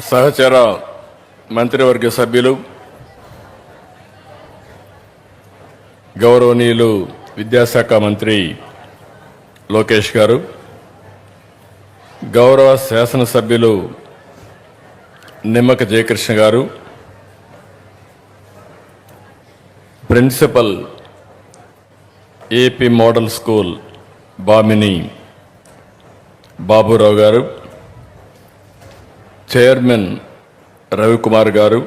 సహచర మంత్రివర్గ సభ్యులు, గౌరవనీయులు విద్యాశాఖ మంత్రి లోకేష్ గారు, గౌరవ శాసనసభ్యులు నిమ్మక జయకృష్ణ గారు, principal AP model school Bamini Baburao గారు, చైర్మన్ రవికుమార్ గారు,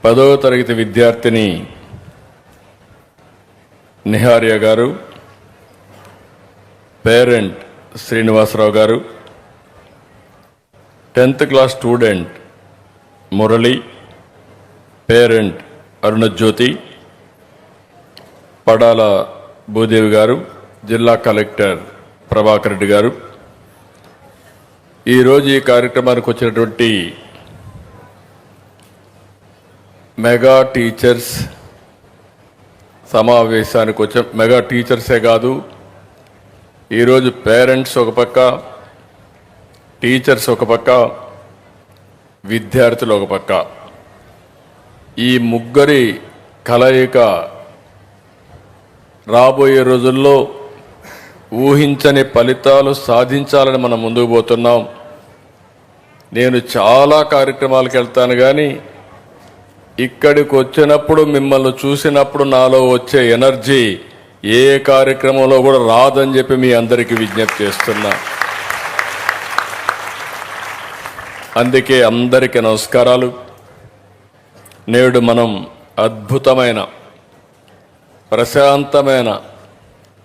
10వ తరగతి విద్యార్థిని నిహార్య గారు, పేరెంట్ శ్రీనివాసరావు గారు, 10th class student Murali, parent Arunajyothi, Padala Bhudevi గారు, జిల్లా కలెక్టర్ ప్రభాకర్ రెడ్డి గారు, ఈరోజు ఈ కార్యక్రమానికి వచ్చినటువంటి మెగా టీచర్స్ సమావేశానికి వచ్చే మెగా టీచర్సే కాదు, ఈరోజు పేరెంట్స్ ఒక పక్క, టీచర్స్ ఒక పక్క, విద్యార్థులు ఒక పక్క, ఈ ముగ్గురి కలయిక రాబోయే రోజుల్లో ఊహించని ఫలితాలు సాధించాలని మనం ముందుకు పోతున్నాం. నేను చాలా కార్యక్రమాలకు వెళ్తాను, కానీ ఇక్కడికి వచ్చినప్పుడు మిమ్మల్ని చూసినప్పుడు నాలో వచ్చే ఎనర్జీ ఏ కార్యక్రమంలో కూడా రాదని చెప్పి మీ అందరికీ విజ్ఞప్తి చేస్తున్నా. అందుకే అందరికీ నమస్కారాలు. నేడు మనం అద్భుతమైన ప్రశాంతమైన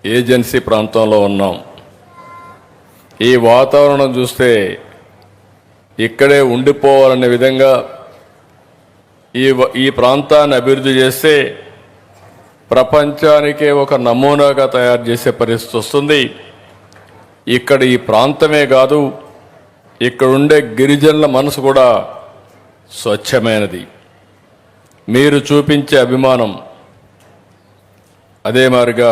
ఏజెన్సీ ప్రాంతంలో ఉన్నాం. ఈ వాతావరణం చూస్తే ఇక్కడే ఉండిపోవాలనే విధంగా ఈ ప్రాంతాన్ని అభివృద్ధి చేస్తే ప్రపంచానికే ఒక నమూనాగా తయారు చేసే పరిస్థితి వస్తుంది. ఇక్కడ ఈ ప్రాంతమే కాదు, ఇక్కడ ఉండే గిరిజనుల మనసు కూడా స్వచ్ఛమైనది. మీరు చూపించే అభిమానం అదే మాదిరిగా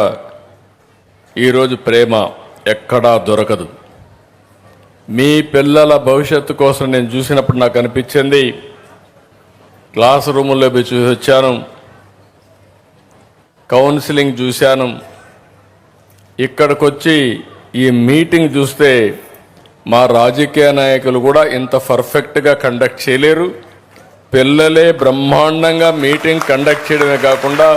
ఈరోజు ప్రేమ ఎక్కడా దొరకదు. మీ పిల్లల భవిష్యత్తు కోసం నేను చూసినప్పుడు నాకు అనిపించింది, క్లాస్ రూముల్లో పోయి చూసి వచ్చాను, కౌన్సిలింగ్ చూశాను, ఇక్కడికి వచ్చి ఈ మీటింగ్ చూస్తే మా రాజకీయ నాయకులు కూడా ఇంత పర్ఫెక్ట్గా కండక్ట్ చేయలేరు. పిల్లలే బ్రహ్మాండంగా మీటింగ్ కండక్ట్ చేయడమే కాకుండా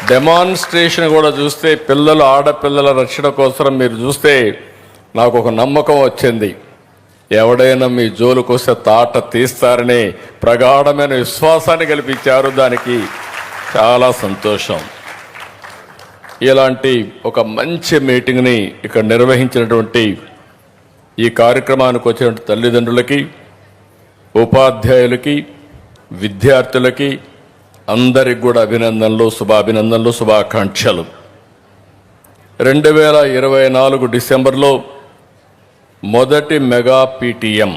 డెమాన్స్ట్రేషన్ కూడా చూస్తే పిల్లలు, ఆడపిల్లల రక్షణ కోసం మీరు చూస్తే నాకు ఒక నమ్మకం వచ్చింది. ఎవడైనా మీ జోలుకు వస్తే తాట తీస్తారని ప్రగాఢమైన విశ్వాసాన్ని కల్పించారు. దానికి చాలా సంతోషం. ఇలాంటి ఒక మంచి మీటింగ్ని ఇక్కడ నిర్వహించినటువంటి ఈ కార్యక్రమానికి వచ్చినటువంటి తల్లిదండ్రులకి, ఉపాధ్యాయులకి, విద్యార్థులకి అందరికి కూడా అభినందనలు, శుభాభినందనలు, శుభాకాంక్షలు. 2024 డిసెంబర్లో మొదటి మెగా పీటీఎం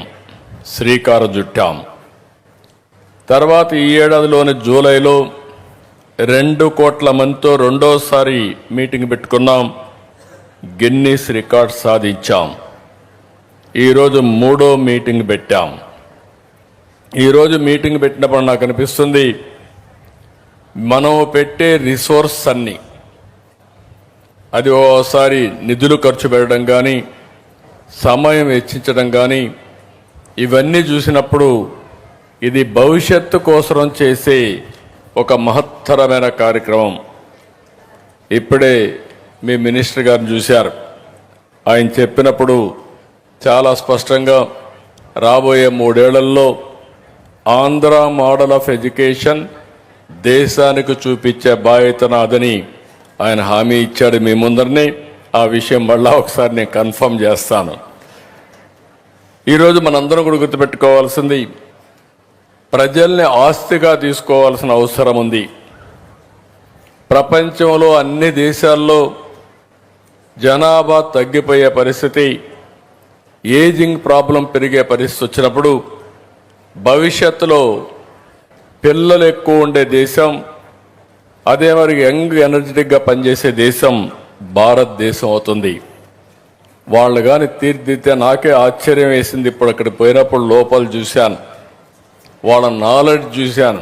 శ్రీకారం చుట్టాం. తర్వాత ఈ ఏడాదిలోని జూలైలో 2 కోట్ల మందితో రెండోసారి మీటింగ్ పెట్టుకున్నాం. గిన్నీస్ రికార్డ్ సాధించాం. ఈరోజు 3వ మీటింగ్ పెట్టాం. ఈరోజు మీటింగ్ పెట్టినప్పుడు నాకు అనిపిస్తుంది, మనం పెట్టే రిసోర్స్ అన్ని, అది ఓసారి నిధులు ఖర్చు పెట్టడం కానీ, సమయం వెచ్చించడం కానీ, ఇవన్నీ చూసినప్పుడు ఇది భవిష్యత్తు కోసం చేసే ఒక మహత్తరమైన కార్యక్రమం. ఇప్పుడే మీ మినిస్టర్ గారిని చూశారు. ఆయన చెప్పినప్పుడు చాలా స్పష్టంగా రాబోయే 3 ఏళ్లలో ఆంధ్ర మోడల్ ఆఫ్ ఎడ్యుకేషన్ దేశానికి చూపించే బాధ్యత నాదని ఆయన హామీ ఇచ్చాడు మీ ముందరనే. ఆ విషయం మళ్ళా ఒకసారి నేను కన్ఫర్మ్ చేస్తాను. ఈరోజు మనందరం కూడా గుర్తుపెట్టుకోవాల్సింది, ప్రజల్ని ఆస్తిగా తీసుకోవాల్సిన అవసరం ఉంది. ప్రపంచంలో అన్ని దేశాల్లో జనాభా తగ్గిపోయే పరిస్థితి, ఏజింగ్ ప్రాబ్లం పెరిగే పరిస్థితి వచ్చినప్పుడు భవిష్యత్తులో పిల్లలు ఎక్కువ ఉండే దేశం, అదే మరి యంగ్ ఎనర్జెటిక్గా పనిచేసే దేశం భారతదేశం అవుతుంది. వాళ్ళు కానీ తీర్చిదిద్దితే నాకే ఆశ్చర్యం వేసింది. ఇప్పుడు అక్కడ పోయినప్పుడు లోపల చూశాను, వాళ్ళ నాలెడ్జ్ చూశాను.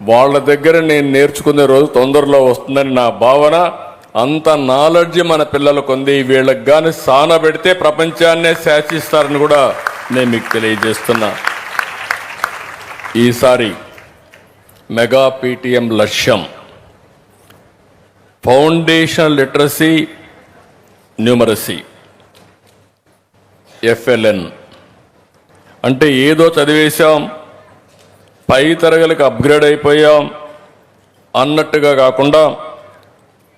వాళ్ళ దగ్గర నేను నేర్చుకునే రోజు తొందరలో వస్తుందని నా భావన. అంత నాలెడ్జ్ మన పిల్లలకు ఉంది. వీళ్ళకి కానీ సానబెడితే ప్రపంచాన్నే శాసిస్తారని కూడా నేను మీకు తెలియజేస్తున్నా. ఈసారి మెగా పీటీఎం లక్ష్యం ఫౌండేషన్ లిటరసీ న్యూమరసీ FLN. అంటే ఏదో చదివేశాం, పై తరగతికి అప్గ్రేడ్ అయిపోయాం అన్నట్టుగా కాకుండా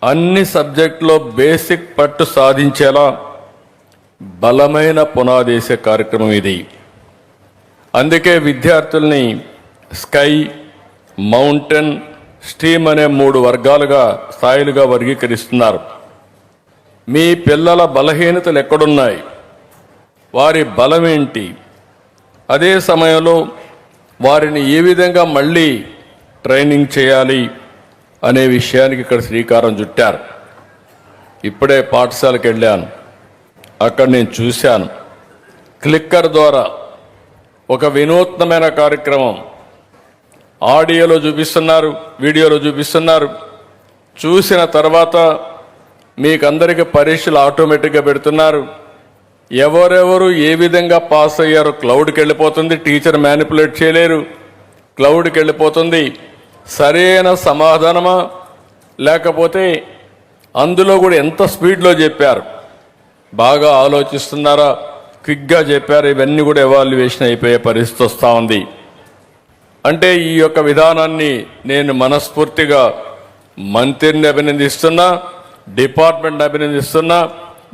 అన్ని సబ్జెక్టులో బేసిక్ పట్టు సాధించేలా బలమైన పునాదేసే కార్యక్రమం ఇది. అందుకే విద్యార్థుల్ని స్కై, మౌంటైన్, స్ట్రీమ్ అనే 3 వర్గాలుగా స్థాయిలుగా వర్గీకరిస్తున్నారు. మీ పిల్లల బలహీనతలు ఎక్కడున్నాయి, వారి బలమేంటి, అదే సమయంలో వారిని ఏ విధంగా మళ్ళీ ట్రైనింగ్ చేయాలి అనే విషయానికి ఇక్కడ శ్రీకారం చుట్టారు. ఇప్పుడే పాఠశాలకు వెళ్ళాను, అక్కడ నేను చూశాను క్లిక్కర్ ద్వారా ఒక వినూత్నమైన కార్యక్రమం ఆడియోలో చూపిస్తున్నారు, వీడియోలో చూపిస్తున్నారు. చూసిన తర్వాత మీకందరికీ పరీక్షలు ఆటోమేటిక్గా పెడుతున్నారు. ఎవరెవరు ఏ విధంగా పాస్ అయ్యారో క్లౌడ్కి వెళ్ళిపోతుంది. టీచర్ మ్యానిపులేట్ చేయలేరు, క్లౌడ్కి వెళ్ళిపోతుంది. సరైన సమాధానమా లేకపోతే అందులో కూడా ఎంత స్పీడ్లో చెప్పారు, బాగా ఆలోచిస్తున్నారా, క్విక్గా చెప్పారు, ఇవన్నీ కూడా ఎవాల్యుయేషన్ అయిపోయే పరిస్థితి వస్తూ ఉంది. అంటే ఈ యొక్క విధానాన్ని నేను మనస్ఫూర్తిగా మంత్రిని అభినందిస్తున్నా, డిపార్ట్మెంట్ అభినందిస్తున్నా.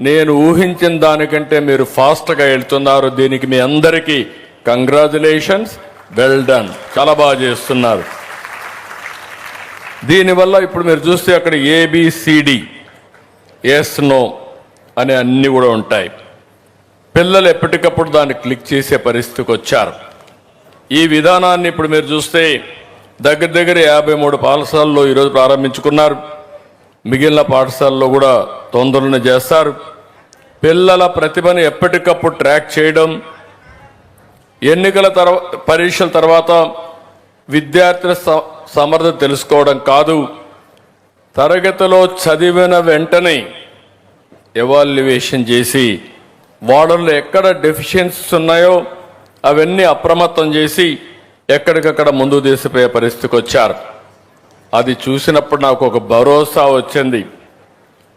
నేను ఊహించిన దానికంటే మీరు ఫాస్ట్గా వెళ్తున్నారు. దీనికి మీ అందరికీ కంగ్రాచులేషన్స్, వెల్ డన్, చాలా బాగా చేస్తున్నారు. దీనివల్ల ఇప్పుడు మీరు చూస్తే అక్కడ ABCD, ఎస్ నో అనే అన్నీ కూడా ఉంటాయి. పిల్లలు ఎప్పటికప్పుడు దాన్ని క్లిక్ చేసే పరిస్థితికి వచ్చారు. ఈ విధానాన్ని ఇప్పుడు మీరు చూస్తే దగ్గర దగ్గర 53 పాఠశాలలో ఈరోజు ప్రారంభించుకున్నారు. మిగిలిన పాఠశాలలో కూడా తొందరలోనే చేస్తారు. పిల్లల ప్రతిభను ఎప్పటికప్పుడు ట్రాక్ చేయడం, ఎన్నికల పరీక్షల తర్వాత విద్యార్థుల సమర్థత తెలుసుకోవడం కాదు, తరగతిలో చదివిన వెంటనే ఎవాల్యుయేషన్ చేసి వాళ్ళలో ఎక్కడ డెఫిషియన్సీస్ ఉన్నాయో అవన్నీ అప్రమత్తం చేసి ఎక్కడికక్కడ ముందు తీసిపోయే పరిస్థితికి వచ్చారు. అది చూసినప్పుడు నాకు ఒక భరోసా వచ్చింది.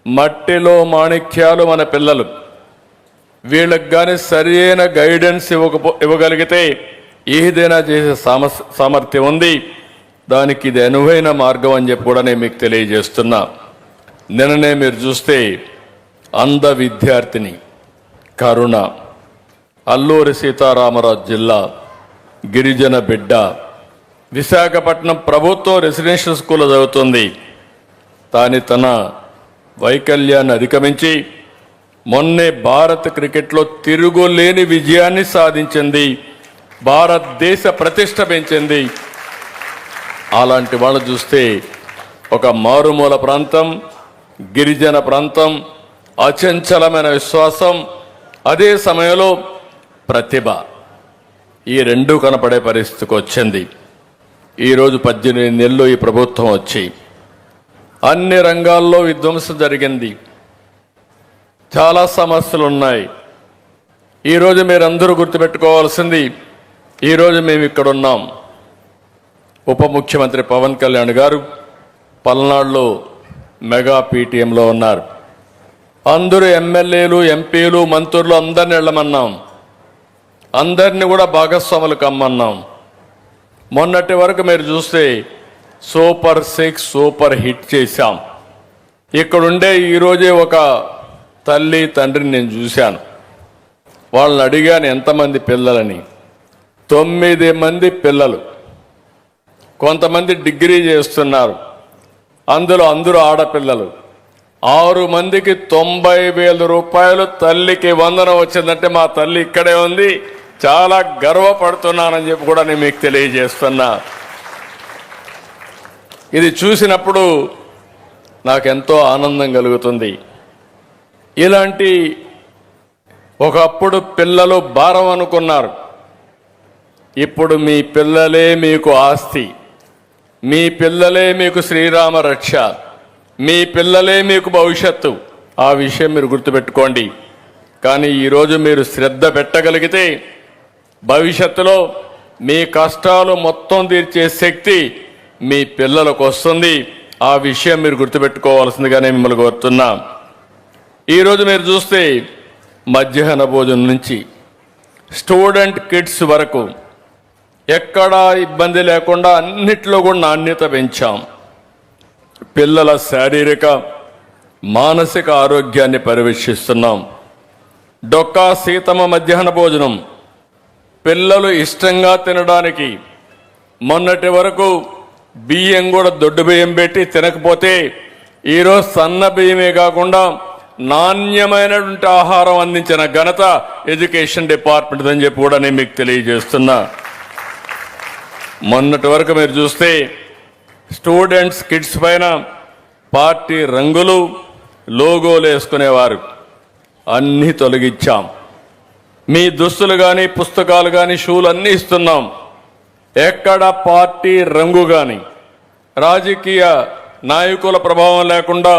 మట్టిలో మాణిక్యాలు మన పిల్లలు. వీళ్ళకి కానీ సరైన గైడెన్స్ ఇవ్వగలిగితే ఏదైనా చేసే సామర్థ్యం ఉంది. దానికి ఇది అనువైన మార్గం అని చెప్పి కూడా నేను మీకు తెలియజేస్తున్నా. నిన్ననే మీరు చూస్తే అంధ విద్యార్థిని కరుణ, అల్లూరి సీతారామరాజు జిల్లా గిరిజన బిడ్డ, విశాఖపట్నం ప్రభుత్వ రెసిడెన్షియల్ స్కూల్లో చదువుతుంది. తాను తన వైకల్యాన్ని అధిగమించి మొన్నే భారత క్రికెట్లో తిరుగులేని విజయాన్ని సాధించింది. భారతదేశ ప్రతిష్ట పెంచింది. అలాంటి వాళ్ళు చూస్తే ఒక మారుమూల ప్రాంతం, గిరిజన ప్రాంతం, అచంచలమైన విశ్వాసం, అదే సమయంలో ప్రతిభ, ఈ రెండూ కనపడే పరిస్థితికి వచ్చింది. ఈరోజు 18 నెలలు ఈ ప్రభుత్వం వచ్చి అన్ని రంగాల్లో విధ్వంసం జరిగింది. చాలా సమస్యలు ఉన్నాయి. ఈరోజు మీరందరూ గుర్తుపెట్టుకోవాల్సింది, ఈరోజు మేము ఇక్కడ ఉన్నాం. ఉప ముఖ్యమంత్రి పవన్ కళ్యాణ్ గారు పల్నాడులో మెగా పీటీఎంలో ఉన్నారు. అందరూ ఎమ్మెల్యేలు, ఎంపీలు, మంత్రులు అందరిని వెళ్ళమన్నాం. అందరినీ కూడా భాగస్వాములు కమ్మన్నాం. మొన్నటి వరకు మీరు చూస్తే సూపర్ 6 సూపర్ హిట్ చేశాం. ఇక్కడుండే ఈరోజే ఒక తల్లి తండ్రిని నేను చూశాను. వాళ్ళని అడిగాను ఎంతమంది పిల్లలని. 9 మంది పిల్లలు. కొంతమంది డిగ్రీ చేస్తున్నారు, అందులో అందరూ ఆడపిల్లలు. 6 మందికి 90,000 రూపాయలు తల్లికి వందనం వచ్చిందంటే మా తల్లి ఇక్కడే ఉంది, చాలా గర్వపడుతున్నానని చెప్పి కూడా నేను మీకు తెలియజేస్తున్నా. ఇది చూసినప్పుడు నాకెంతో ఆనందం కలుగుతుంది. ఇలాంటి ఒకప్పుడు పిల్లలు భారం అనుకున్నారు. ఇప్పుడు మీ పిల్లలే మీకు ఆస్తి, మీ పిల్లలే మీకు శ్రీరామ రక్ష, మీ పిల్లలే మీకు భవిష్యత్తు. ఆ విషయం మీరు గుర్తుపెట్టుకోండి. కానీ ఈరోజు మీరు శ్రద్ధ పెట్టగలిగితే భవిష్యత్తులో మీ కష్టాలు మొత్తం తీర్చే శక్తి మీ పిల్లలకు వస్తుంది. ఆ విషయం మీరు గుర్తుపెట్టుకోవాల్సిందిగానే మిమ్మల్ని కోరుతున్నా. ఈరోజు మీరు చూస్తే మధ్యాహ్న భోజనం నుంచి స్టూడెంట్ కిడ్స్ వరకు ఎక్కడా ఇబ్బంది లేకుండా అన్నిట్లో కూడా నాణ్యత పెంచాం. పిల్లల శారీరక మానసిక ఆరోగ్యాన్ని పర్యవేక్షిస్తున్నాం. డొక్కా సీతమ్మ మధ్యాహ్న భోజనం పిల్లలు ఇష్టంగా తినడానికి మొన్నటి వరకు బియ్యం కూడా దొడ్డు బియ్యం పెట్టి తినకపోతే ఈరోజు సన్న బియ్యమే కాకుండా నాణ్యమైనటువంటి ఆహారం అందించిన ఘనత ఎడ్యుకేషన్ డిపార్ట్మెంట్ అని చెప్పి కూడా నేను మీకు తెలియజేస్తున్నా. మొన్నటి వరకు మీరు చూస్తే స్టూడెంట్స్ కిడ్స్ పైన పార్టీ రంగులు లోగోలు వేసుకునేవారు, అన్నీ తొలగించాం. మీ దుస్తులు కానీ పుస్తకాలు కానీ షూలు అన్నీ ఇస్తున్నాం. ఎక్కడ పార్టీ రంగు కానీ రాజకీయ నాయకుల ప్రభావం లేకుండా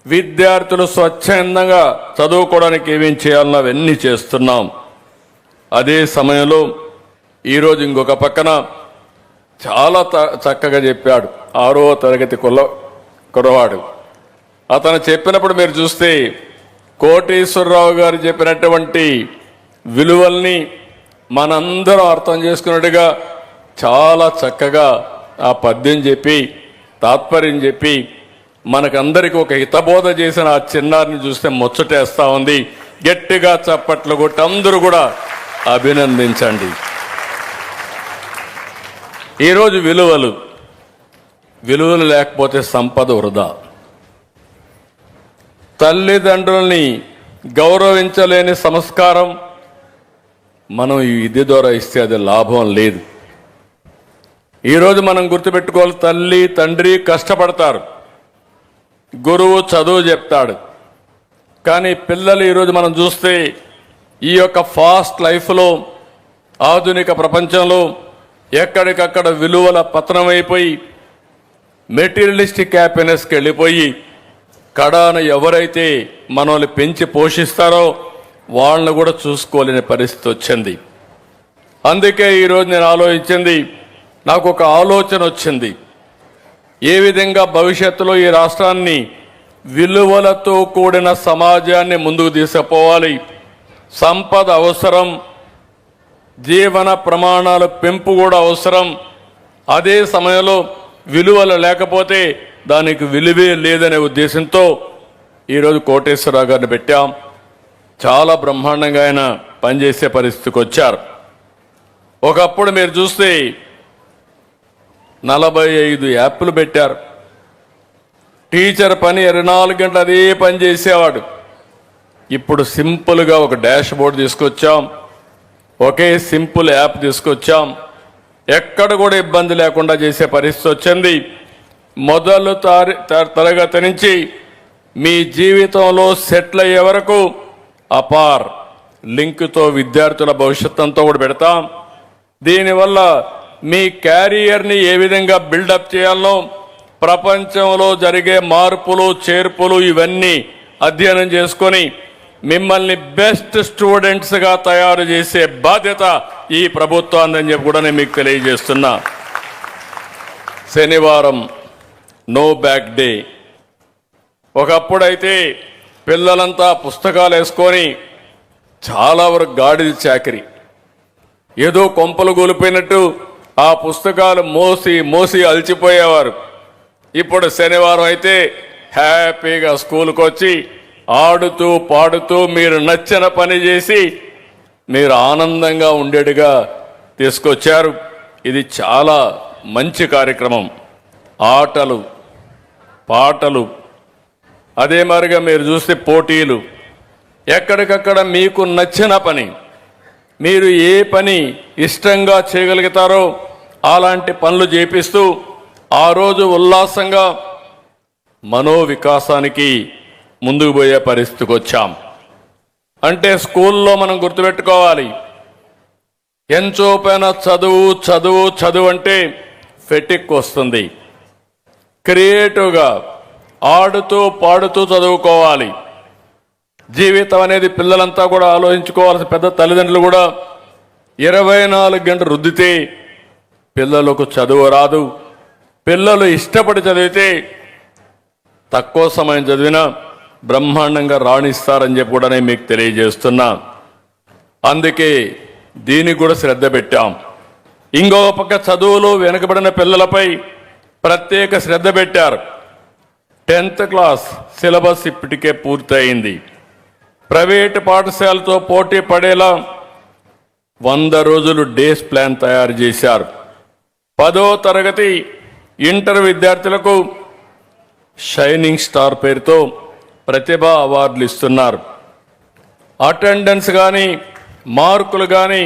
విద్యార్థులు స్వచ్ఛందంగా చదువుకోవడానికి ఏమేం చేయాలన్నా అవన్నీ చేస్తున్నాం. అదే సమయంలో ఈరోజు ఇంకొక పక్కన చాలా చక్కగా చెప్పాడు 6వ తరగతి కుర్రవాడు. అతను చెప్పినప్పుడు మీరు చూస్తే కోటేశ్వరరావు గారు చెప్పినటువంటి విలువల్ని మనందరం అర్థం చేసుకున్నట్టుగా చాలా చక్కగా ఆ పద్యం చెప్పి తాత్పర్యం చెప్పి మనకందరికీ ఒక హితబోధ చేసిన ఆ చిన్నారిని చూస్తే ముచ్చటేస్తా ఉంది. గట్టిగా చప్పట్లు కొట్టి అందరూ కూడా అభినందించండి. ఈరోజు విలువలు లేకపోతే సంపద వృధా. తల్లిదండ్రుల్ని గౌరవించలేని సంస్కారం మనం ఈ విద్య ద్వారా ఇస్తే అది లాభం లేదు. ఈరోజు మనం గుర్తుపెట్టుకోవాలి, తల్లి తండ్రి కష్టపడతారు, గురువు చదువు చెప్తాడు. కానీ పిల్లలు ఈరోజు మనం చూస్తే ఈ యొక్క ఫాస్ట్ లైఫ్లో ఆధునిక ప్రపంచంలో ఎక్కడికక్కడ విలువల పతనమైపోయి మెటీరియలిస్టిక్ హ్యాపీనెస్కి వెళ్ళిపోయి కడాన ఎవరైతే మనల్ని పెంచి పోషిస్తారో వాళ్ళని కూడా చూసుకోలేని పరిస్థితి వచ్చింది. అందుకే ఈరోజు నేను ఆలోచించింది, నాకు ఒక ఆలోచన వచ్చింది. ఏ విధంగా భవిష్యత్తులో ఈ రాష్ట్రాన్ని విలువలతో కూడిన సమాజాన్ని ముందుకు తీసుకుపోవాలి. సంపద అవసరం, జీవన ప్రమాణాల పెంపు కూడా అవసరం. అదే సమయంలో విలువలు లేకపోతే దానికి విలువే లేదనే ఉద్దేశంతో ఈరోజు కోటేశ్వరరావు గారిని పెట్టాం. చాలా బ్రహ్మాండంగా ఆయన పనిచేసే పరిస్థితికి వచ్చారు. ఒకప్పుడు మీరు చూస్తే 45 యాప్లు పెట్టారు. టీచర్ పని 24 గంటలు అదే పని చేసేవాడు. ఇప్పుడు సింపుల్గా ఒక డాష్ బోర్డు తీసుకొచ్చాం, ఒకే సింపుల్ యాప్ తీసుకొచ్చాం. ఎక్కడ కూడా ఇబ్బంది లేకుండా చేసే పరిస్థితి వచ్చింది. మొదలు తరగతి నుంచి మీ జీవితంలో సెటిల్ అయ్యే వరకు అపార్ లింక్తో విద్యార్థుల భవిష్యత్తు అంతా కూడా పెడతాం. దీనివల్ల మీ క్యారియర్ని ఏ విధంగా బిల్డప్ చేయాలో, ప్రపంచంలో జరిగే మార్పులు చేర్పులు ఇవన్నీ అధ్యయనం చేసుకొని మిమ్మల్ని బెస్ట్ స్టూడెంట్స్గా తయారు చేసే బాధ్యత ఈ ప్రభుత్వాన్ని చెప్పి కూడా నేను మీకు తెలియజేస్తున్నా. శనివారం నో బ్యాక్ డే. ఒకప్పుడైతే పిల్లలంతా పుస్తకాలు వేసుకొని చాలా వరకు గాడిద చాకరీ, ఏదో కొంపలు కూలిపోయినట్టు ఆ పుస్తకాలు మోసి మోసి అలసిపోయేవారు. ఇప్పుడు శనివారం అయితే హ్యాపీగా స్కూల్కి వచ్చి ఆడుతూ పాడుతూ మీరు నచ్చిన పని చేసి మీరు ఆనందంగా ఉండేట్టుగా తీసుకొచ్చారు. ఇది చాలా మంచి కార్యక్రమం. ఆటలు పాటలు, అదే మాదిరిగా మీరు చూస్తే పోటీలు, ఎక్కడికక్కడ మీకు నచ్చిన పని, మీరు ఏ పని ఇష్టంగా చేయగలుగుతారో అలాంటి పనులు చేపిస్తూ ఆ రోజు ఉల్లాసంగా మనోవికాసానికి ముందుకు పోయే పరిస్థితికి వచ్చాం. అంటే స్కూల్లో మనం గుర్తుపెట్టుకోవాలి, ఎంచోపైన చదువు చదువు చదువు అంటే ఫెటిక్ వస్తుంది. క్రియేటివ్గా ఆడుతూ పాడుతూ చదువుకోవాలి. జీవితం అనేది పిల్లలంతా కూడా ఆలోచించుకోవాల్సిన పెద్ద తల్లిదండ్రులు కూడా 24 గంటలు రుద్దితే పిల్లలకు చదువు రాదు. పిల్లలు ఇష్టపడి చదివితే తక్కువ సమయం చదివినా బ్రహ్మాండంగా రాణిస్తారని చెప్పి కూడా నేను మీకు తెలియజేస్తున్నా. అందుకే దీనికి కూడా శ్రద్ధ పెట్టాం. ఇంకో పక్క చదువులో వెనుకబడిన పిల్లలపై ప్రత్యేక శ్రద్ధ పెట్టారు. 10th క్లాస్ సిలబస్ ఇప్పటికే పూర్తయింది. ప్రైవేటు పాఠశాలతో పోటీ పడేలా 100 రోజులు డేస్ ప్లాన్ తయారు చేశారు. 10వ తరగతి ఇంటర్ విద్యార్థులకు షైనింగ్ స్టార్ పేరుతో ప్రతిభా అవార్డులు ఇస్తున్నారు. అటెండెన్స్ కానీ మార్కులు కానీ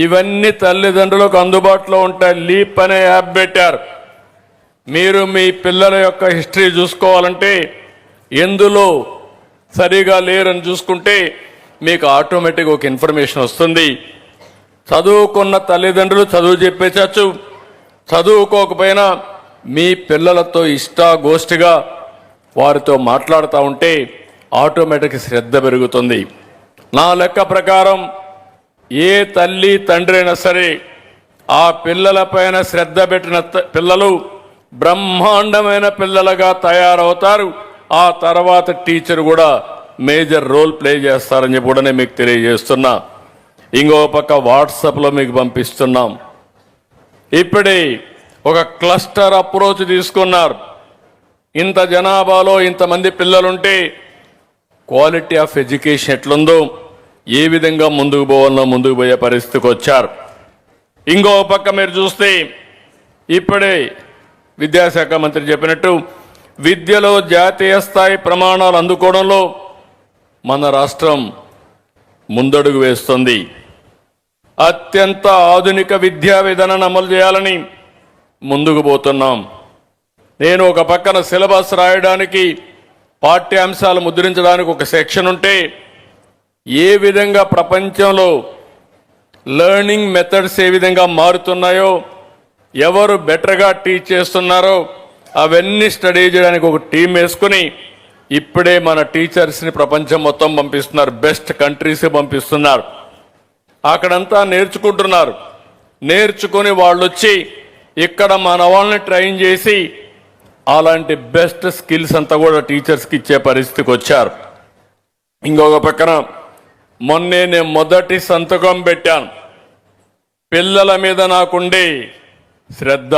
ఇవన్నీ తల్లిదండ్రులకు అందుబాటులో ఉంటాయి. లీప్ అనే యాప్ పెట్టారు. మీరు మీ పిల్లల యొక్క హిస్టరీ చూసుకోవాలంటే ఎందులో సరిగా లేరని చూసుకుంటే మీకు ఆటోమేటిక్గా ఒక ఇన్ఫర్మేషన్ వస్తుంది. చదువుకున్న తల్లిదండ్రులు చదువు చెప్పేచచ్చు, చదువుకోకపోయినా మీ పిల్లలతో ఇష్టాగోష్ఠిగా వారితో మాట్లాడుతూ ఉంటే ఆటోమేటిక్ శ్రద్ధ పెరుగుతుంది. నా లెక్క ప్రకారం ఏ తల్లి తండ్రి అయినా సరే ఆ పిల్లలపైన శ్రద్ధ పెట్టిన పిల్లలు బ్రహ్మాండమైన పిల్లలుగా తయారవుతారు. ఆ తర్వాత టీచర్ కూడా మేజర్ రోల్ ప్లే చేస్తారని చెప్పి కూడా నేను మీకు తెలియజేస్తున్నా. ఇంకో పక్క వాట్సాప్లో మీకు పంపిస్తున్నాం. ఇప్పుడే ఒక క్లస్టర్ అప్రోచ్ తీసుకున్నారు. ఇంత జనాభాలో ఇంతమంది పిల్లలుంటే క్వాలిటీ ఆఫ్ ఎడ్యుకేషన్ ఎట్లుందో, ఏ విధంగా ముందుకు పోవాలనో ముందుకు పోయే పరిస్థితికి వచ్చారు. ఇంకో పక్క మీరు చూస్తే ఇప్పుడే విద్యాశాఖ మంత్రి చెప్పినట్టు విద్యలో జాతీయ స్థాయి ప్రమాణాలు అందుకోవడంలో మన రాష్ట్రం ముందడుగు వేస్తుంది. అత్యంత ఆధునిక విద్యా విధానాన్ని అమలు చేయాలని ముందుకు పోతున్నాం. నేను ఒక పక్కన సిలబస్ రాయడానికి, పాఠ్యాంశాలు ముద్రించడానికి ఒక సెక్షన్ ఉంటే ఏ విధంగా ప్రపంచంలో లెర్నింగ్ మెథడ్స్ ఏ విధంగా మారుతున్నాయో, ఎవరు బెటర్గా టీచ్ చేస్తున్నారో అవన్నీ స్టడీ చేయడానికి ఒక టీం వేసుకుని ఇప్పుడే మన టీచర్స్ని ప్రపంచం మొత్తం పంపిస్తున్నారు. బెస్ట్ కంట్రీస్ పంపిస్తున్నారు. అక్కడంతా నేర్చుకుంటున్నారు. నేర్చుకుని వాళ్ళు వచ్చి ఇక్కడ మన వాళ్ళని ట్రైన్ చేసి అలాంటి బెస్ట్ స్కిల్స్ అంతా కూడా టీచర్స్కి ఇచ్చే పరిస్థితికి వచ్చారు. ఇంకొక పక్కన మొన్నే నేను మొదటి సంతకం పెట్టాను. పిల్లల మీద నాకుండే శ్రద్ధ,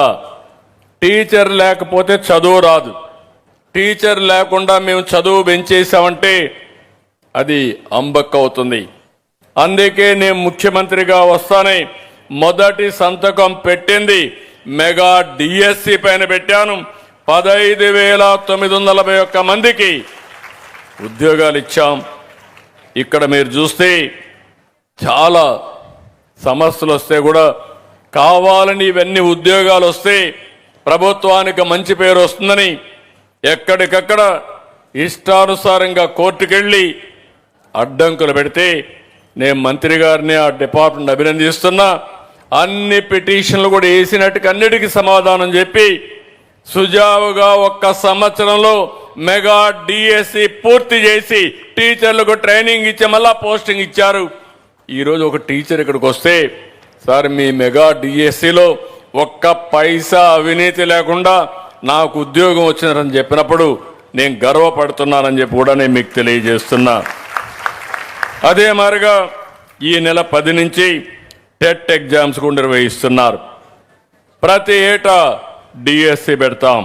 టీచర్ లేకపోతే చదువు రాదు. టీచర్ లేకుండా మేము చదువు పెంచేసామంటే అది అంబక్క అవుతుంది. అందుకే నేను ముఖ్యమంత్రిగా వస్తానే మొదటి సంతకం పెట్టింది మెగా డిఎస్సి పైన పెట్టాను. 15,941 మందికి ఉద్యోగాలు ఇచ్చాం. ఇక్కడ మీరు చూస్తే చాలా సమస్యలు వస్తే కూడా కావాలని ఇవన్నీ ఉద్యోగాలు వస్తే ప్రభుత్వానికి మంచి పేరు వస్తుందని ఎక్కడికక్కడ ఇష్టానుసారంగా కోర్టుకెళ్ళి అడ్డంకులు పెడితే నేను మంత్రి గారిని, ఆ డిపార్ట్మెంట్ అభినందిస్తున్నా. అన్ని పిటిషన్లు కూడా వేసినట్టుగా అన్నిటికీ సమాధానం చెప్పి సుజావుగా 1 సంవత్సరంలో మెగా డిఎస్సి పూర్తి చేసి టీచర్లకు ట్రైనింగ్ ఇచ్చి మళ్ళా పోస్టింగ్ ఇచ్చారు. ఈరోజు ఒక టీచర్ ఇక్కడికి వస్తే, సార్ మీ మెగా డిఎస్సిలో 1 పైసా అవినీతి లేకుండా నాకు ఉద్యోగం వచ్చిందని చెప్పినప్పుడు నేను గర్వపడుతున్నానని చెప్పి కూడా నేను మీకు తెలియజేస్తున్నా. అదే మాదిరిగా ఈ నెల 10 నుంచి టెట్ ఎగ్జామ్స్ కూడా నిర్వహిస్తున్నారు. ప్రతి ఏటా డిఎస్సి పెడతాం.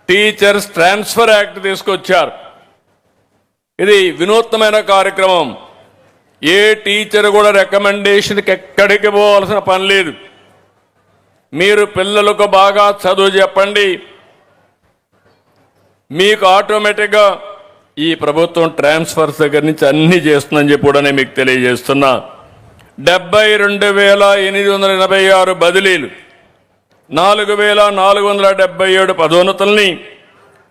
టీచర్స్ ట్రాన్స్ఫర్ యాక్ట్ తీసుకొచ్చారు. ఇది వినూత్నమైన కార్యక్రమం. ఏ టీచర్ కూడా రికమెండేషన్కి ఎక్కడికి పోవాల్సిన పని లేదు. మీరు పిల్లలకు బాగా చదువు చెప్పండి, మీకు ఆటోమేటిక్గా ఈ ప్రభుత్వం ట్రాన్స్ఫర్స్ దగ్గర నుంచి అన్ని చేస్తుందని చెప్పి కూడా నేను మీకు తెలియజేస్తున్నా. 72,886 బదిలీలు, 4,477 పదోన్నతుల్ని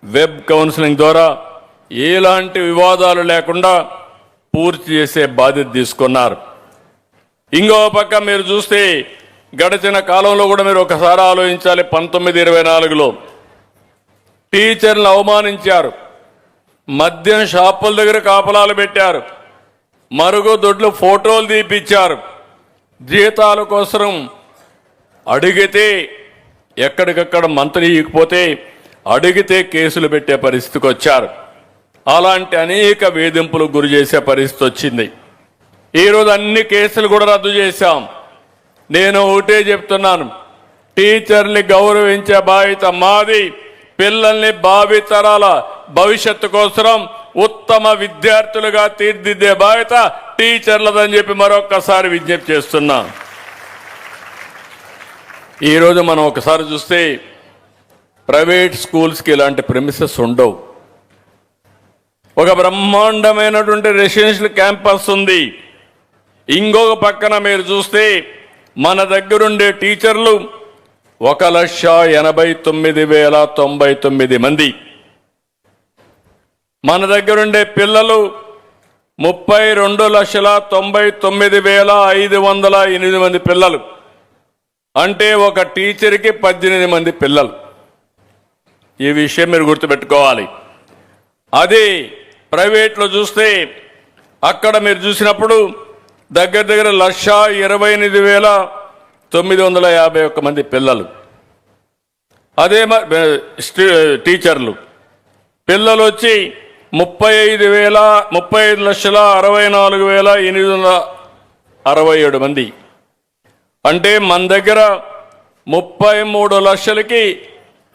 వెబ్ కౌన్సిలింగ్ ద్వారా ఎలాంటి వివాదాలు లేకుండా పూర్తి చేసే బాధ్యత తీసుకున్నారు. ఇంకో పక్క మీరు చూస్తే గడిచిన కాలంలో కూడా మీరు ఒకసారి ఆలోచించాలి. 1924లో టీచర్లను అవమానించారు, మద్యం షాపుల దగ్గర కాపలాలు పెట్టారు, మరుగుదొడ్లు ఫోటోలు తీపిచ్చారు, జీతాల కోసం అడిగితే ఎక్కడికక్కడ మంత్రి ఇకపోతే అడిగితే కేసులు పెట్టే పరిస్థితికి వచ్చారు. అలాంటి అనేక వేధింపులకు గురి చేసే పరిస్థితి వచ్చింది. ఈరోజు అన్ని కేసులు కూడా రద్దు చేశాం. నేను ఒకటే చెప్తున్నాను, టీచర్ని గౌరవించే బాధ్యత మాది. పిల్లల్ని భావితరాల భవిష్యత్తు కోసం ఉత్తమ విద్యార్థులుగా తీర్చిదిద్దే బాధ్యత టీచర్లదని చెప్పి మరొక్కసారి విజ్ఞప్తి చేస్తున్నా. ఈరోజు మనం ఒకసారి చూస్తే ప్రైవేట్ స్కూల్స్కి ఇలాంటి ప్రెమిసెస్ ఉండవు. ఒక బ్రహ్మాండమైనటువంటి రెసిడెన్షియల్ క్యాంపస్ ఉంది. ఇంకొక పక్కన మీరు చూస్తే మన దగ్గరుండే టీచర్లు 1,89,099 మంది. మన దగ్గరుండే పిల్లలు 32,99,508 మంది పిల్లలు. అంటే ఒక టీచర్కి 18 మంది పిల్లలు. ఈ విషయం మీరు గుర్తుపెట్టుకోవాలి. అదే ప్రైవేట్లో చూస్తే అక్కడ మీరు చూసినప్పుడు దగ్గర దగ్గర 1,28,951 మంది పిల్లలు. అదే టీచర్లు పిల్లలు వచ్చి 35,64,867 మంది. అంటే మన దగ్గర 33 లక్షలకి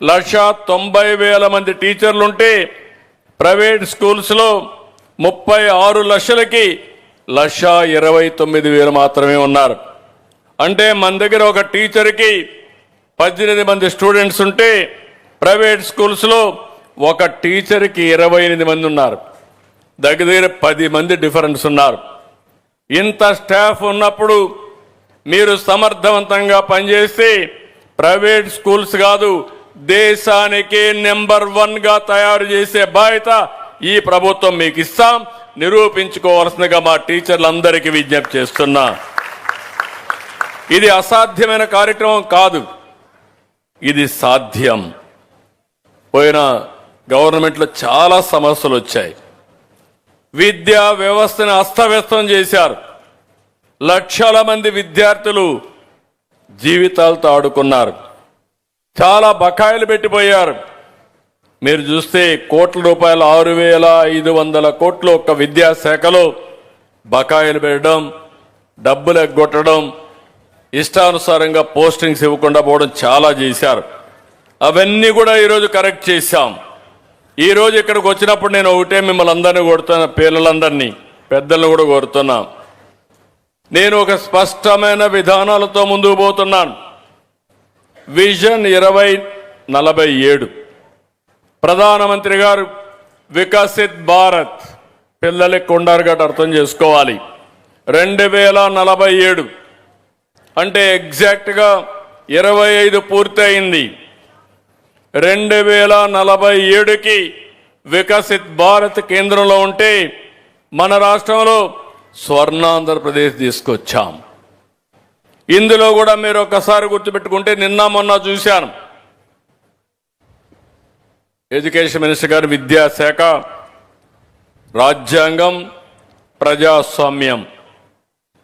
1,90,000 మంది టీచర్లుంటే ప్రైవేట్ స్కూల్స్లో 36 లక్షలకి 1,29,000 మాత్రమే ఉన్నారు. అంటే మన దగ్గర ఒక టీచర్కి 18 మంది స్టూడెంట్స్ ఉంటే ప్రైవేట్ స్కూల్స్లో ఒక టీచర్కి 28 మంది ఉన్నారు. దగ్గర దగ్గర 10 మంది డిఫరెన్స్ ఉన్నారు. ఇంత స్టాఫ్ ఉన్నప్పుడు మీరు సమర్థవంతంగా పనిచేస్తే ప్రైవేట్ స్కూల్స్ కాదు, దేశానికి నెంబర్ 1గా తయారు చేసే బాధ్యత ఈ ప్రభుత్వం మీకు ఇస్తాం. నిరూపించుకోవాల్సిందిగా మా టీచర్లందరికీ విజ్ఞప్తి చేస్తున్నా. ఇది అసాధ్యమైన కార్యక్రమం కాదు, ఇది సాధ్యం. పోయిన గవర్నమెంట్లో చాలా సమస్యలు వచ్చాయి. విద్యా వ్యవస్థను అస్తవ్యస్తం చేశారు. లక్షల మంది విద్యార్థులు జీవితాలతో ఆడుకున్నారు. చాలా బకాయిలు పెట్టిపోయారు. మీరు చూస్తే కోట్ల రూపాయలు 6,500 కోట్లు ఒక్క విద్యాశాఖలో బకాయిలు పెట్టడం, డబ్బులు ఎగ్గొట్టడం, ఇష్టానుసారంగా పోస్టింగ్స్ ఇవ్వకుండా పోవడం చాలా చేశారు. అవన్నీ కూడా ఈరోజు కరెక్ట్ చేశాం. ఈరోజు ఇక్కడికి వచ్చినప్పుడు నేను ఒకటే మిమ్మల్ని అందరినీ కోరుతున్నా, పిల్లలందరినీ పెద్దలను కూడా కోరుతున్నా. నేను ఒక స్పష్టమైన విధానాలతో ముందుకు పోతున్నాను. విజన్ 2047 ప్రధానమంత్రి గారు వికసిత్ భారత్, పిల్లలకి కొండారుగట్టు అర్థం చేసుకోవాలి. 2047 అంటే ఎగ్జాక్ట్గా 25 పూర్తయింది. 2047కి వికసిత్ భారత్ కేంద్రంలో ఉంటే మన రాష్ట్రంలో స్వర్ణాంధ్రప్రదేశ్ తీసుకొచ్చాం. ఇందులో కూడా మీరు ఒకసారి గుర్తుపెట్టుకుంటే, నిన్న మొన్న చూశాను ఎడ్యుకేషన్ మినిస్టర్ గారు విద్యాశాఖ, రాజ్యాంగం, ప్రజాస్వామ్యం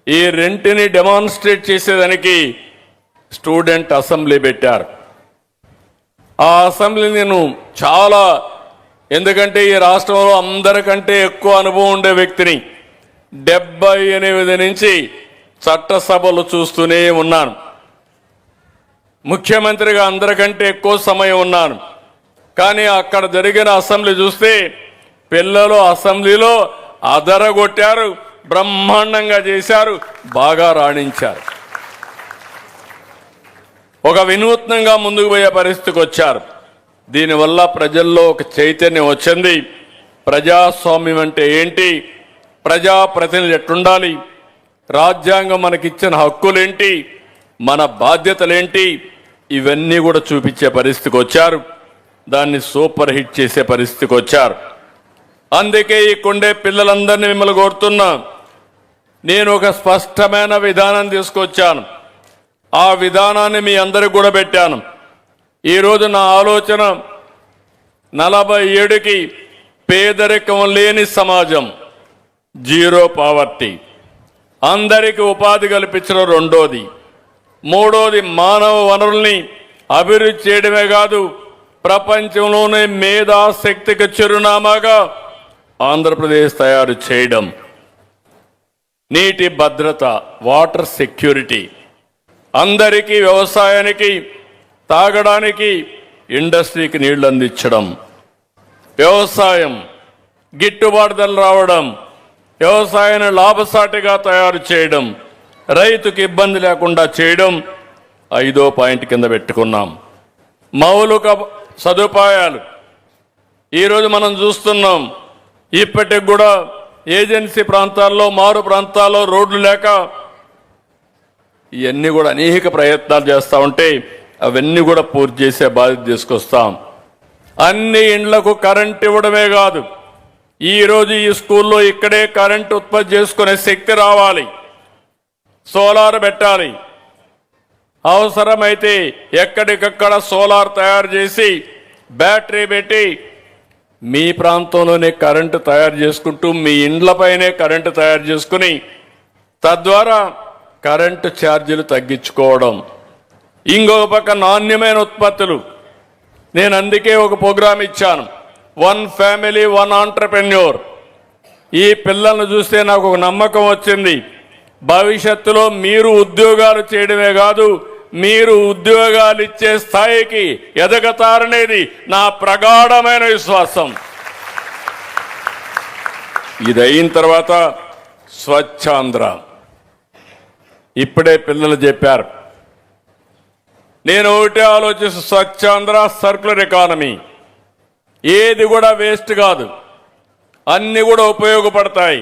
ఈ రెంటిని డెమాన్స్ట్రేట్ చేసేదానికి స్టూడెంట్ అసెంబ్లీ పెట్టారు. ఆ అసెంబ్లీ నేను చాలా, ఎందుకంటే ఈ రాష్ట్రంలో అందరికంటే ఎక్కువ అనుభవం ఉండే వ్యక్తిని. 78 నుంచి చట్టసభలు చూస్తూనే ఉన్నాను. ముఖ్యమంత్రిగా అందరికంటే ఎక్కువ సమయం ఉన్నాను. కానీ అక్కడ జరిగిన అసెంబ్లీ చూస్తే పిల్లలు అసెంబ్లీలో అదరగొట్టారు, బ్రహ్మాండంగా చేశారు, బాగా రాణించారు. ఒక వినూత్నంగా ముందుకు పోయే పరిస్థితికి వచ్చారు. దీనివల్ల ప్రజల్లో ఒక చైతన్యం వచ్చింది. ప్రజాస్వామ్యం అంటే ఏంటి, ప్రజాప్రతినిధులు ఎట్లుండాలి, రాజ్యాంగం మనకిచ్చిన హక్కులేంటి, మన బాధ్యతలేంటి, ఇవన్నీ కూడా చూపించే పరిస్థితికి వచ్చారు. దాన్ని సూపర్ హిట్ చేసే పరిస్థితికి వచ్చారు. అందుకే ఇక్కడే పిల్లలందరినీ మిమ్మల్ని కోరుతున్నా, నేను ఒక స్పష్టమైన విధానం తీసుకొచ్చాను. ఆ విధానాన్ని మీ అందరికి కూడా పెట్టాను. ఈరోజు నా ఆలోచన 47కి పేదరికం లేని సమాజం, జీరో పావర్టీ, అందరికీ ఉపాధి కల్పించడం రెండోది, మూడోది మానవ వనరుల్ని అభివృద్ధి చేయడమే కాదు ప్రపంచంలోనే మేధాశక్తికి చిరునామాగా ఆంధ్రప్రదేశ్ తయారు చేయడం, నీటి భద్రత, వాటర్ సెక్యూరిటీ, అందరికీ వ్యవసాయానికి తాగడానికి ఇండస్ట్రీకి నీళ్లు అందించడం, వ్యవసాయం గిట్టుబాటు ధరలు రావడం, వ్యవసాయాన్ని లాభసాటిగా తయారు చేయడం, రైతుకి ఇబ్బంది లేకుండా చేయడం 5వ పాయింట్ కింద పెట్టుకున్నాం. మౌలిక సదుపాయాలు ఈరోజు మనం చూస్తున్నాం. ఇప్పటికి కూడా ఏజెన్సీ ప్రాంతాల్లో, మారు ప్రాంతాల్లో రోడ్లు లేక ఇవన్నీ కూడా అనేక ప్రయత్నాలు చేస్తూ ఉంటే అవన్నీ కూడా పూర్తి చేసే బాధ్యత తీసుకొస్తాం. అన్ని ఇండ్లకు కరెంట్ ఇవ్వడమే కాదు, ఈరోజు ఈ స్కూల్లో ఇక్కడే కరెంట్ ఉత్పత్తి చేసుకునే శక్తి రావాలి, సోలార్ పెట్టాలి. అవసరమైతే ఎక్కడికక్కడ సోలార్ తయారు చేసి బ్యాటరీ పెట్టి మీ ప్రాంతంలోనే కరెంటు తయారు చేసుకుంటూ మీ ఇండ్లపైనే కరెంటు తయారు చేసుకుని తద్వారా కరెంటు ఛార్జీలు తగ్గించుకోవడం. ఇంకొక పక్క నాణ్యమైన ఉత్పత్తులు. నేను అందుకే ఒక ప్రోగ్రాం ఇచ్చాను, 1 ఫ్యామిలీ 1 ఆంటర్‌ప్రెన్యూర్. ఈ పిల్లలను చూస్తే నాకు ఒక నమ్మకం వచ్చింది, భవిష్యత్తులో మీరు ఉద్యోగాలు చేయడమే కాదు మీరు ఉద్యోగాలు ఇచ్చే స్థాయికి ఎదగతారనేది నా ప్రగాఢమైన విశ్వాసం. ఇది అయిన తర్వాత స్వచ్ఛాంధ్ర. ఇప్పుడే పిల్లలు చెప్పారు, నేను ఒకటే ఆలోచిస్తూ స్వచ్ఛాంధ్ర, సర్క్యులర్ ఎకానమీ, ఏది కూడా వేస్ట్ కాదు, అన్ని కూడా ఉపయోగపడతాయి.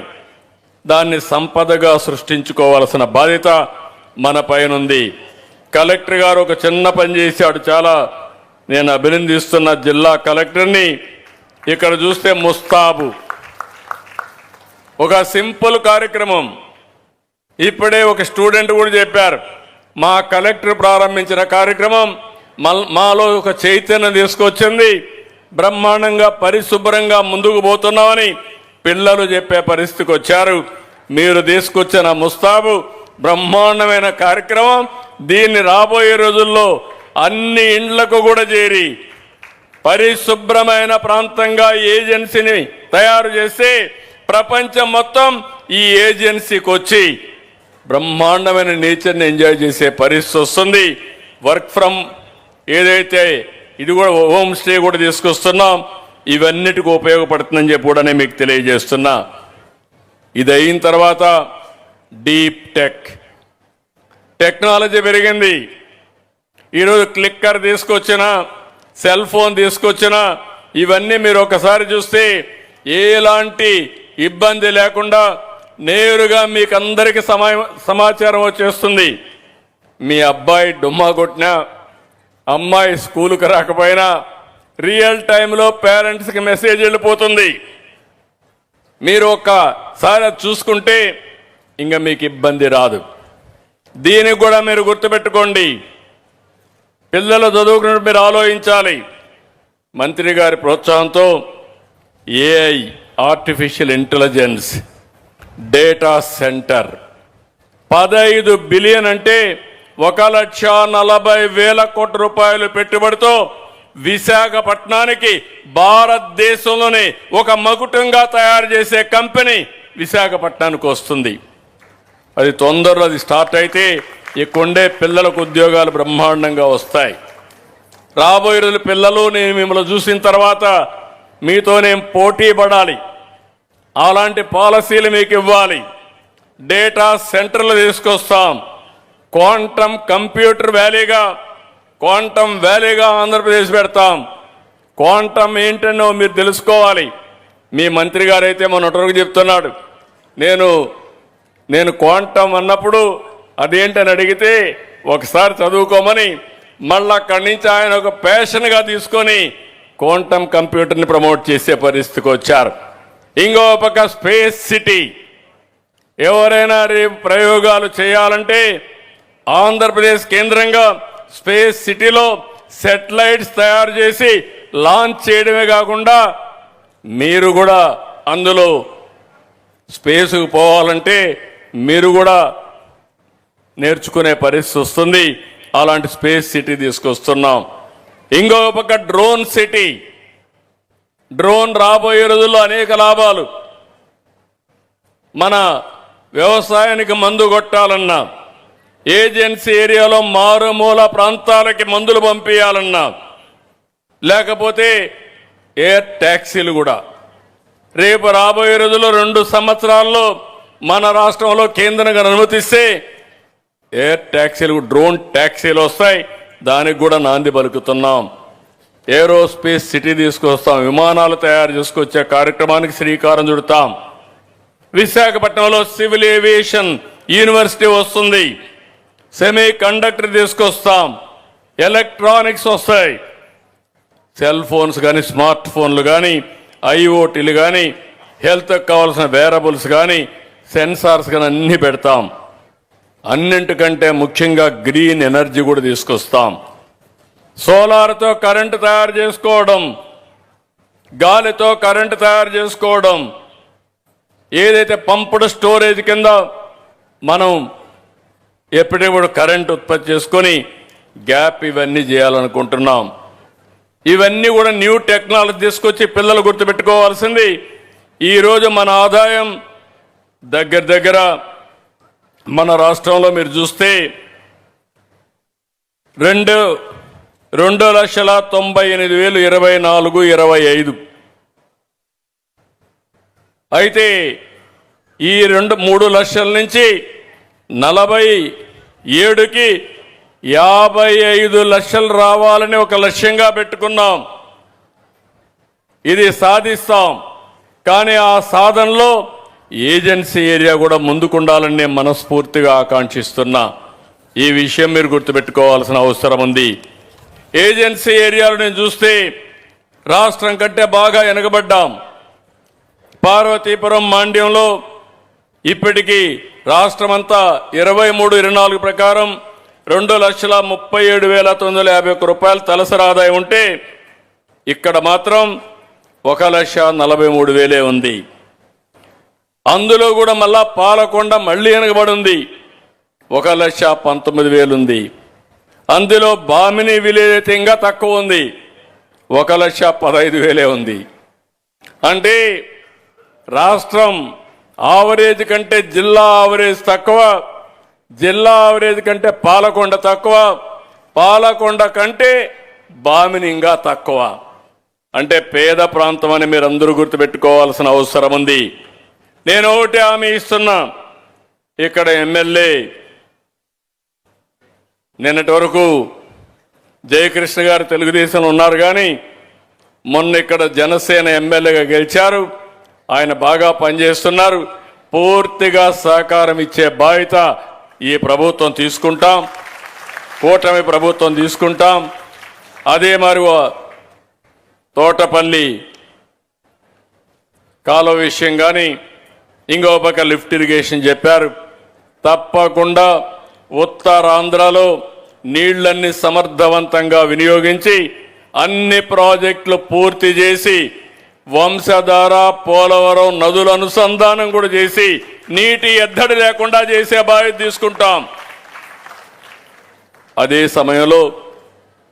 దాన్ని సంపదగా సృష్టించుకోవాల్సిన బాధ్యత మన పైనుంది. కలెక్టర్ గారు ఒక చిన్న పని చేశాడు, చాలా నేను అభినందిస్తున్న జిల్లా కలెక్టర్ని. ఇక్కడ చూస్తే ముస్తాబు ఒక సింపుల్ కార్యక్రమం. ఇప్పుడే ఒక స్టూడెంట్ కూడా చెప్పారు, మా కలెక్టర్ ప్రారంభించిన కార్యక్రమం మాలో ఒక చైతన్యం తీసుకొచ్చింది, బ్రహ్మాండంగా పరిశుభ్రంగా ముందుకు పోతున్నామని పిల్లలు చెప్పే పరిస్థితికి వచ్చారు. మీరు తీసుకొచ్చిన ముస్తాబు బ్రహ్మాండమైన కార్యక్రమం. దీన్ని రాబోయే రోజుల్లో అన్ని ఇండ్లకు కూడా చేరి పరిశుభ్రమైన ప్రాంతంగా ఏజెన్సీని తయారు చేస్తే ప్రపంచం మొత్తం ఈ ఏజెన్సీకి వచ్చి బ్రహ్మాండమైన నేచర్ని ఎంజాయ్ చేసే పరిస్థితి వస్తుంది. వర్క్ ఫ్రమ్ ఏదైతే ఇది కూడా హోమ్ స్టే కూడా తీసుకొస్తున్నాం, ఇవన్నిటికీ ఉపయోగపడుతుందని చెప్పి కూడా నేను మీకు తెలియజేస్తున్నా. ఇది అయిన తర్వాత డీప్ టెక్నాలజీ పెరిగింది. ఈరోజు క్లిక్కర్ తీసుకొచ్చిన, సెల్ ఫోన్ తీసుకొచ్చిన, ఇవన్నీ మీరు ఒకసారి చూస్తే ఎలాంటి ఇబ్బంది లేకుండా నేరుగా మీకు అందరికీ సమాచారం వచ్చేస్తుంది. మీ అబ్బాయి డుమ్మా కొట్టినా, అమ్మాయి స్కూలుకు రాకపోయినా రియల్ టైంలో పేరెంట్స్కి మెసేజ్ వెళ్ళిపోతుంది. మీరు ఒక్కసారి చూసుకుంటే ఇంకా మీకు ఇబ్బంది రాదు. దీనికి కూడా మీరు గుర్తుపెట్టుకోండి, పిల్లలు చదువుకున్నప్పుడు మీరు ఆలోచించాలి. మంత్రి గారి ప్రోత్సాహంతో AI, artificial intelligence, data centre 15 billion అంటే 1,40,000 కోట్ల రూపాయలు పెట్టుబడితో విశాఖపట్నానికి భారతదేశంలోనే ఒక మకుటంగా తయారు చేసే కంపెనీ విశాఖపట్నానికి వస్తుంది. అది తొందరలో అది స్టార్ట్ అయితే ఇక్కడే పిల్లలకు ఉద్యోగాలు బ్రహ్మాండంగా వస్తాయి. రాబోయే రోజులు పిల్లలు నేను మిమ్మల్ని చూసిన తర్వాత మీతో నేను పోటీ పడాలి, అలాంటి పాలసీలు మీకు ఇవ్వాలి. డేటా సెంటర్లు తీసుకొస్తాం, క్వాంటమ్ కంప్యూటర్ వ్యాలీగా ఆంధ్రప్రదేశ్ పెడతాం. క్వాంటమ్ ఏంటనో మీరు తెలుసుకోవాలి. మీ మంత్రి గారు అయితే మొన్నటి చెప్తున్నాడు, నేను క్వాంటమ్ అన్నప్పుడు అదేంటని అడిగితే ఒకసారి చదువుకోమని మళ్ళీ అక్కడి నుంచి ఆయన ఒక ప్యాషన్గా తీసుకొని క్వాంటమ్ కంప్యూటర్ని ప్రమోట్ చేసే పరిస్థితికి వచ్చారు. ఇంకో పక్క స్పేస్ సిటీ. ఎవరైనా రేపు ప్రయోగాలు చేయాలంటే ఆంధ్రప్రదేశ్ కేంద్రంగా స్పేస్ సిటీలో సెటిలైట్స్ తయారు చేసి లాంచ్ చేయడమే కాకుండా మీరు కూడా అందులో స్పేస్కు పోవాలంటే మీరు కూడా నేర్చుకునే పరిస్థితి వస్తుంది. అలాంటి స్పేస్ సిటీ తీసుకొస్తున్నాం. ఇంకో పక్క డ్రోన్ సిటీ. డ్రోన్ రాబోయే రోజుల్లో అనేక లాభాలు. మన వ్యవసాయానికి మందు కొట్టాలన్నా, ఏజెన్సీ ఏరియాలో మారుమూల ప్రాంతాలకి మందులు పంపించాలన్నా, లేకపోతే ఎయిర్ ట్యాక్సీలు కూడా రేపు రాబోయే రోజుల్లో 2 సంవత్సరాల్లో మన రాష్ట్రంలో కేంద్రంగా అనుమతిస్తే ఎయిర్ ట్యాక్సీలు, డ్రోన్ ట్యాక్సీలు వస్తాయి. దానికి కూడా నాంది పలుకుతున్నాం. ఏరోస్పేస్ సిటీ తీసుకొస్తాం. విమానాలు తయారు చేసుకొచ్చే కార్యక్రమానికి శ్రీకారం చుడతాం. విశాఖపట్నంలో సివిల్ ఏవియేషన్ యూనివర్సిటీ వస్తుంది. సెమీ కండక్టర్ తీసుకొస్తాం. ఎలక్ట్రానిక్స్ వస్తాయి. సెల్ ఫోన్స్ కానీ, స్మార్ట్ ఫోన్లు కానీ, ఐఓటీలు కానీ, హెల్త్కి కావాల్సిన వేరబుల్స్ కానీ, సెన్సార్స్ కానీ అన్నీ పెడతాం. అన్నింటికంటే ముఖ్యంగా గ్రీన్ ఎనర్జీ కూడా తీసుకొస్తాం. సోలార్తో కరెంటు తయారు చేసుకోవడం, గాలితో కరెంటు తయారు చేసుకోవడం, ఏదైతే పంపుడు స్టోరేజ్ కింద మనం ఎప్పటికప్పుడు కరెంటు ఉత్పత్తి చేసుకొని గ్యాప్ ఇవన్నీ చేయాలనుకుంటున్నాం. ఇవన్నీ కూడా న్యూ టెక్నాలజీ తీసుకొచ్చి పిల్లలు గుర్తుపెట్టుకోవాల్సింది. ఈరోజు మన ఆదాయం దగ్గర మన రాష్ట్రంలో మీరు చూస్తే 2,98,000 24-25. అయితే ఈ 3 లక్షల నుంచి 47కి 55 లక్షలు రావాలని ఒక లక్ష్యంగా పెట్టుకున్నాం. ఇది సాధిస్తాం. కానీ ఆ సాధనలో ఏజెన్సీ ఏరియా కూడా ముందుకుండాలని నేను మనస్ఫూర్తిగా ఆకాంక్షిస్తున్నా. ఈ విషయం మీరు గుర్తుపెట్టుకోవాల్సిన అవసరం ఉంది. ఏజెన్సీ ఏరియాలో నేను చూస్తే రాష్ట్రం కంటే బాగా వెనుకబడ్డాం. పార్వతీపురం మాండ్యంలో ఇప్పటికీ రాష్ట్రమంతా 23-24 ప్రకారం 2,37,951 రూపాయలు తలసరి ఆదాయం ఉంటే ఇక్కడ మాత్రం 1,43,000 ఉంది. అందులో కూడా మళ్ళా పాలకొండ మళ్ళీ వెనుకబడి ఉంది, 1,19,000 ఉంది. అందులో బామిని విలేజ్ అయితే ఇంకా తక్కువ ఉంది, 1,15,000 ఉంది. అంటే రాష్ట్రం ఆవరేజ్ కంటే జిల్లా ఆవరేజ్ తక్కువ, జిల్లా ఆవరేజ్ కంటే పాలకొండ తక్కువ, పాలకొండ కంటే బామిని ఇంకా తక్కువ. అంటే పేద ప్రాంతం అని మీరు అందరూ గుర్తుపెట్టుకోవాల్సిన అవసరం ఉంది. నేను ఒకటి హామీ ఇస్తున్నా. ఇక్కడ ఎమ్మెల్యే నిన్నటి వరకు జయకృష్ణ గారు తెలుగుదేశంలో ఉన్నారు, కానీ మొన్న ఇక్కడ జనసేన ఎమ్మెల్యేగా గెలిచారు. ఆయన బాగా పనిచేస్తున్నారు. పూర్తిగా సహకారం ఇచ్చే బాధ్యత ఈ ప్రభుత్వం తీసుకుంటాం, కూటమి ప్రభుత్వం తీసుకుంటాం. అదే మరి తోటపల్లి కాలువ విషయం కానీ, ఇంకో పక్క లిఫ్ట్ ఇరిగేషన్ చెప్పారు. తప్పకుండా ఉత్తరాంధ్రలో నీళ్లన్నీ సమర్థవంతంగా వినియోగించి అన్ని ప్రాజెక్టులు పూర్తి చేసి వంశధార, పోలవరం నదుల అనుసంధానం కూడా చేసి నీటి ఎద్దడి లేకుండా చేసే బాధ్యత తీసుకుంటాం. అదే సమయంలో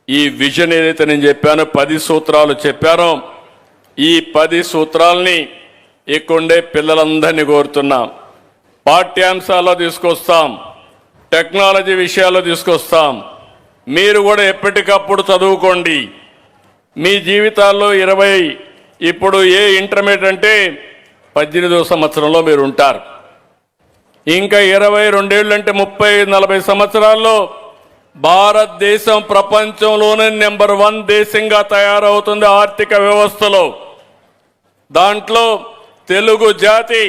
ఈ విజన్ ఏదైతే నేను చెప్పానో 10 సూత్రాలు చెప్పానో, ఈ 10 సూత్రాలని ఇక్కడుండే పిల్లలందరినీ కోరుతున్నాం. పాఠ్యాంశాల్లో తీసుకొస్తాం, టెక్నాలజీ విషయాల్లో తీసుకొస్తాం. మీరు కూడా ఎప్పటికప్పుడు చదువుకోండి. మీ జీవితాల్లో ఇప్పుడు ఏ ఇంటర్మీడియట్ అంటే 18వ సంవత్సరంలో మీరు ఉంటారు. ఇంకా 22 ఏళ్ళు అంటే 30-40 సంవత్సరాల్లో భారతదేశం ప్రపంచంలోనే నెంబర్ 1 దేశంగా తయారవుతుంది ఆర్థిక వ్యవస్థలో. దాంట్లో తెలుగు జాతి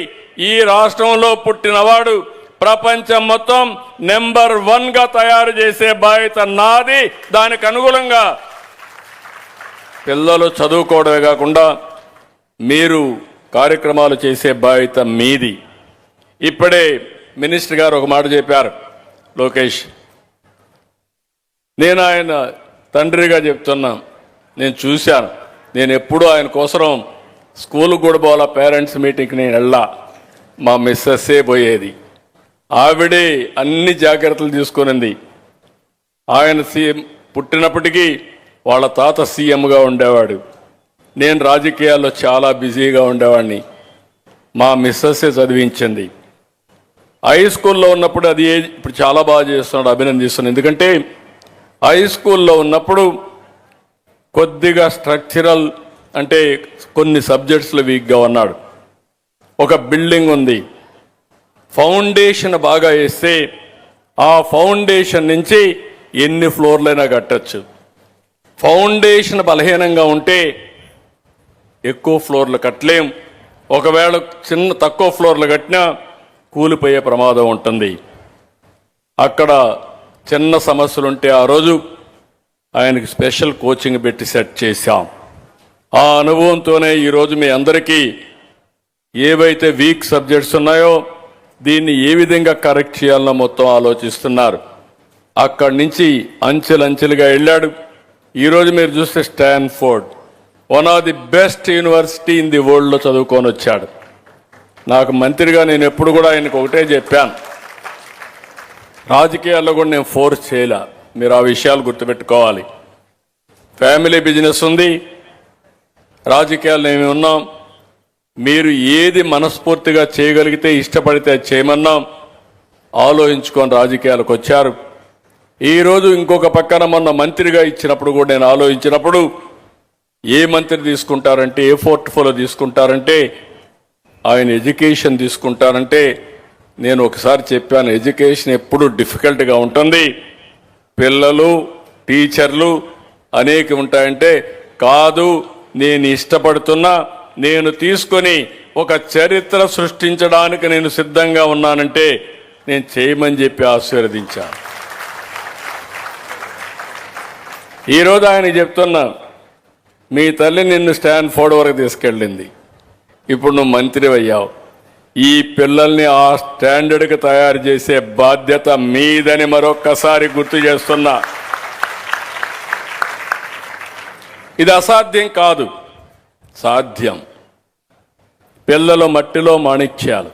ఈ రాష్ట్రంలో పుట్టినవాడు ప్రపంచం మొత్తం నెంబర్ 1గా తయారు చేసే బాధ్యత నాది. దానికి అనుగుణంగా పిల్లలు చదువుకోవడమే కాకుండా మీరు కార్యక్రమాలు చేసే బాధ్యత మీది. ఇప్పుడే మినిస్టర్ గారు ఒక మాట చెప్పారు, లోకేష్. నేను ఆయన తండ్రిగా చెప్తున్నా, నేను చూశాను. నేను ఎప్పుడూ ఆయన కోసం స్కూల్ కూడా పోవాలా, పేరెంట్స్ మీటింగ్కి నేను వెళ్ళా, మా మిస్సెస్సే పోయేది. ఆవిడే అన్ని జాగ్రత్తలు తీసుకునింది. ఆయన సీఎం పుట్టినప్పటికీ వాళ్ళ తాత సీఎంగా ఉండేవాడు. నేను రాజకీయాల్లో చాలా బిజీగా ఉండేవాడిని. మా మిస్సెస్సే చదివించింది. హై స్కూల్లో ఉన్నప్పుడు అది ఇప్పుడు చాలా బాగా చేస్తున్నాడు, అభినందిస్తున్నాను. ఎందుకంటే హై స్కూల్లో ఉన్నప్పుడు కొద్దిగా స్ట్రక్చరల్ అంటే కొన్ని సబ్జెక్ట్స్లో వీక్గా ఉన్నాడు. ఒక బిల్డింగ్ ఉంది, ఫౌండేషన్ బాగా వేస్తే ఆ ఫౌండేషన్ నుంచి ఎన్ని ఫ్లోర్లైనా కట్టచ్చు. ఫౌండేషన్ బలహీనంగా ఉంటే ఎక్కువ ఫ్లోర్లు కట్టలేం. ఒకవేళ తక్కువ ఫ్లోర్లు కట్టినా కూలిపోయే ప్రమాదం ఉంటుంది. అక్కడ చిన్న సమస్యలుంటే ఆ రోజు ఆయనకి స్పెషల్ కోచింగ్ పెట్టి సెట్ చేశాం. ఆ అనుభవంతోనే ఈరోజు మీ అందరికీ ఏవైతే వీక్ సబ్జెక్ట్స్ ఉన్నాయో దీన్ని ఏ విధంగా కరెక్ట్ చేయాలనో మొత్తం ఆలోచిస్తున్నారు. అక్కడి నుంచి అంచెలంచెలుగా వెళ్ళాడు. ఈరోజు మీరు చూస్తే Stanford one of the best university in the వరల్డ్లో చదువుకొని వచ్చాడు. నాకు మంత్రిగా నేను ఎప్పుడు కూడా ఆయనకు ఒకటే చెప్పాను, రాజకీయాల్లో కూడా నేను ఫోర్స్ చేయలే. మీరు ఆ విషయాలు గుర్తుపెట్టుకోవాలి. ఫ్యామిలీ బిజినెస్ ఉంది, రాజకీయాల్లో ఏమి ఉన్నాం. మీరు ఏది మనస్ఫూర్తిగా చేయగలిగితే ఇష్టపడితే చేయమన్నాం. ఆలోచించుకొని రాజకీయాలకు వచ్చారు. ఈరోజు ఇంకొక పక్కన మొన్న మంత్రిగా ఇచ్చినప్పుడు కూడా నేను ఆలోచించినప్పుడు ఏ మంత్రి తీసుకుంటారంటే, ఏ పోర్ట్ఫోలియో తీసుకుంటారంటే ఆయన ఎడ్యుకేషన్ తీసుకుంటారంటే నేను ఒకసారి చెప్పాను, ఎడ్యుకేషన్ ఎప్పుడు డిఫికల్ట్గా ఉంటుంది, పిల్లలు టీచర్లు అనేక ఉంటాయంటే కాదు, నేను ఇష్టపడుతున్నా, నేను తీసుకొని ఒక చరిత్ర సృష్టించడానికి నేను సిద్ధంగా ఉన్నానంటే నేను చేయమని చెప్పి ఆశీర్వదించాను. ఈరోజు ఆయన చెప్తున్నా, మీ తల్లి నిన్ను స్టాన్ఫోర్డ్ వరకు తీసుకెళ్ళింది, ఇప్పుడు నువ్వు మంత్రి అయ్యావు. ఈ పిల్లల్ని ఆ స్టాండర్డ్కి తయారు చేసే బాధ్యత మీదని మరొక్కసారి గుర్తు చేస్తున్నా. ఇది అసాధ్యం కాదు, సాధ్యం. పిల్లలు మట్టిలో మాణిక్యాలు,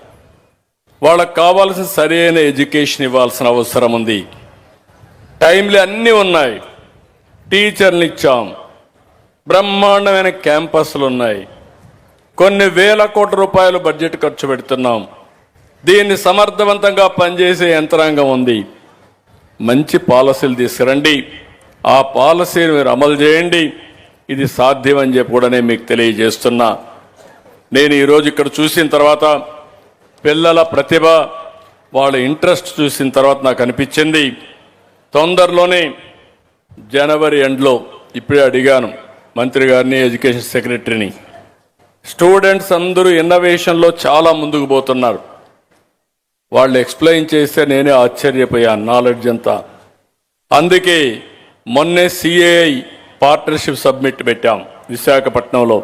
వాళ్ళకు కావాల్సిన సరైన ఎడ్యుకేషన్ ఇవ్వాల్సిన అవసరం ఉంది. టైంలు అన్నీ ఉన్నాయి, టీచర్లు ఇచ్చాం, బ్రహ్మాండమైన క్యాంపస్లు ఉన్నాయి, కొన్ని వేల కోట్ల రూపాయలు బడ్జెట్ ఖర్చు పెడుతున్నాం. దీన్ని సమర్థవంతంగా పనిచేసే యంత్రాంగం ఉంది. మంచి పాలసీలు తీసుకురండి, ఆ పాలసీని మీరు అమలు చేయండి. ఇది సాధ్యమని చెప్పి కూడా నేను మీకు తెలియజేస్తున్నా. నేను ఈరోజు ఇక్కడ చూసిన తర్వాత పిల్లల ప్రతిభ, వాళ్ళ ఇంట్రెస్ట్ చూసిన తర్వాత నాకు అనిపించింది, తొందరలోనే జనవరి ఎండ్లో ఇప్పుడే అడిగాను మంత్రి గారిని, ఎడ్యుకేషన్ సెక్రటరీని, స్టూడెంట్స్ అందరూ ఇన్నోవేషన్లో చాలా ముందుకు పోతున్నారు. వాళ్ళు ఎక్స్ప్లెయిన్ చేస్తే నేనే ఆశ్చర్యపోయాను, నాలెడ్జ్ అంతా. అందుకే మొన్నే సిఏఐ పార్ట్నర్షిప్ సబ్మిట్ పెట్టాం విశాఖపట్నంలో.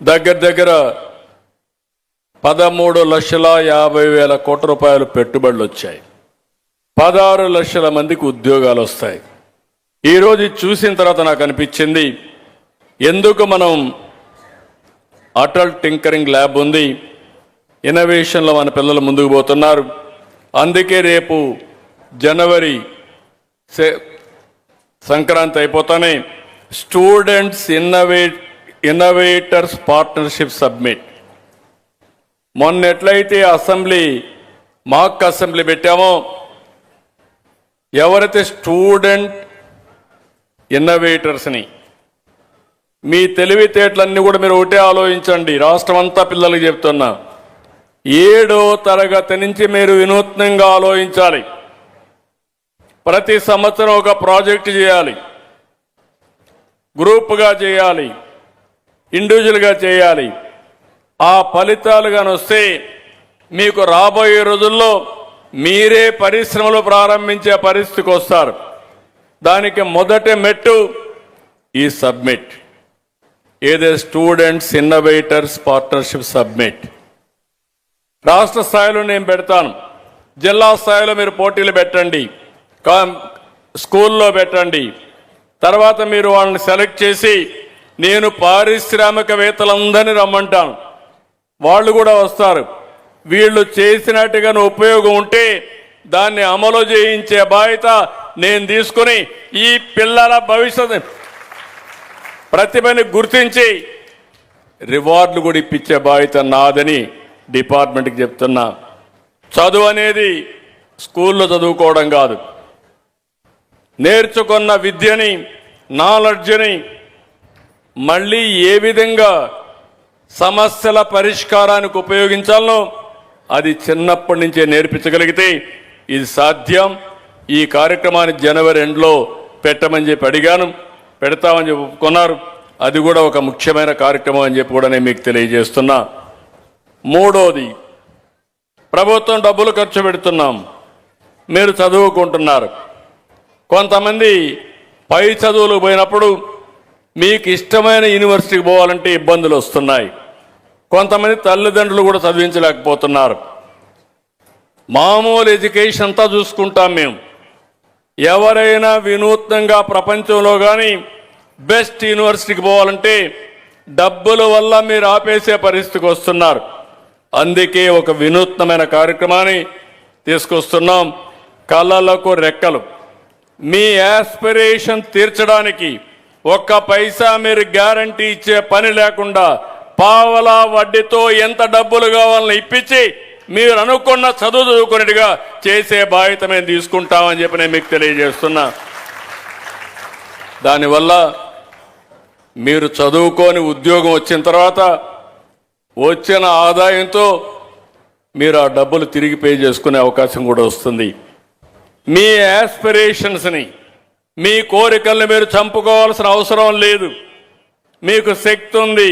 దగ్గర 13,50,000 కోట్ల రూపాయలు పెట్టుబడులు వచ్చాయి, 16 లక్షల మందికి ఉద్యోగాలు వస్తాయి. ఈరోజు చూసిన తర్వాత నాకు అనిపించింది, ఎందుకు మనం అటల్ టింకరింగ్ ల్యాబ్ ఉంది, ఇన్నోవేషన్లో మన పిల్లలు ముందుకు పోతున్నారు. అందుకే రేపు జనవరి సంక్రాంతి అయిపోతానే స్టూడెంట్స్ ఇన్నోవేటర్స్ పార్ట్నర్షిప్ సబ్మిట్. మొన్న ఎట్లయితే అసెంబ్లీ మాక్ అసెంబ్లీ పెట్టామో, ఎవరైతే స్టూడెంట్ ఇన్నోవేటర్స్ని, మీ తెలివితేటలన్నీ కూడా మీరు ఒకటే ఆలోచించండి. రాష్ట్రం అంతా పిల్లలకు చెప్తున్నా, 7వ తరగతి నుంచి మీరు వినూత్నంగా ఆలోచించాలి. ప్రతి సంవత్సరం ఒక ప్రాజెక్ట్ చేయాలి, గ్రూప్గా చేయాలి, ఇండివిజువల్గా చేయాలి. ఆ ఫలితాలు కానీ వస్తే మీకు రాబోయే రోజుల్లో మీరే పరిశ్రమలు ప్రారంభించే పరిస్థితికి వస్తారు. దానికి మొదటి మెట్టు ఈ సబ్మిట్. ఏదే స్టూడెంట్స్ ఇన్నోవేటర్స్ పార్ట్నర్షిప్ సబ్మిట్. రాష్ట్ర స్థాయిలో నేను పెడతాను, జిల్లా స్థాయిలో మీరు పోటీలు పెట్టండి, స్కూల్లో పెట్టండి. తర్వాత మీరు వాళ్ళని సెలెక్ట్ చేసి నేను పారిశ్రామికవేత్తలందరినీ రమ్మంటాను, వాళ్ళు కూడా వస్తారు. వీళ్ళు చేసినట్టుగా ఉపయోగం ఉంటే దాన్ని అమలు చేయించే బాధ్యత నేను తీసుకుని ఈ పిల్లల భవిష్యత్తు ప్రతిభని గుర్తించి రివార్డులు కూడా ఇప్పించే బాధ్యత నాదని డిపార్ట్మెంట్కి చెప్తున్నా. చదువు అనేది స్కూల్లో చదువుకోవడం కాదు, నేర్చుకున్న విద్యని నాలెడ్జ్ని మళ్ళీ ఏ విధంగా సమస్యల పరిష్కారానికి ఉపయోగించాలనో అది చిన్నప్పటి నుంచే నేర్పించగలిగితే ఇది సాధ్యం. ఈ కార్యక్రమాన్ని జనవరి 2లో పెట్టమని చెప్పి అడిగాను, పెడతామని చెప్పి ఒప్పుకున్నారు. అది కూడా ఒక ముఖ్యమైన కార్యక్రమం అని చెప్పి కూడా నేను మీకు తెలియజేస్తున్నా. మూడోది, ప్రభుత్వం డబ్బులు ఖర్చు పెడుతున్నాం, మీరు చదువుకుంటున్నారు. కొంతమంది పై చదువులకు పోయినప్పుడు మీకు ఇష్టమైన యూనివర్సిటీకి పోవాలంటే ఇబ్బందులు వస్తున్నాయి. కొంతమంది తల్లిదండ్రులు కూడా చదివించలేకపోతున్నారు. మామూలు ఎడ్యుకేషన్ అంతా చూసుకుంటాం మేము. ఎవరైనా వినూత్నంగా ప్రపంచంలో కానీ బెస్ట్ యూనివర్సిటీకి పోవాలంటే డబ్బుల వల్ల మీరు ఆపేసే పరిస్థితికి వస్తున్నారు. అందుకే ఒక వినూత్నమైన కార్యక్రమాన్ని తీసుకొస్తున్నాం, కళలకు రెక్కలు. మీ యాస్పిరేషన్ తీర్చడానికి ఒక్క పైసా మీరు గ్యారంటీ ఇచ్చే పని లేకుండా పావలా వడ్డీతో ఎంత డబ్బులు కావాలని ఇప్పించి మీరు అనుకున్న చదువుకునేట్టుగా చేసే బాధ్యత మేము తీసుకుంటామని చెప్పి నేను మీకు తెలియజేస్తున్నా. దానివల్ల మీరు చదువుకొని ఉద్యోగం వచ్చిన తర్వాత వచ్చిన ఆదాయంతో మీరు ఆ డబ్బులు తిరిగి పే చేసుకునే అవకాశం కూడా వస్తుంది. మీ యాస్పిరేషన్స్ని, మీ కోరికల్ని మీరు చంపుకోవాల్సిన అవసరం లేదు. మీకు శక్తి ఉంది,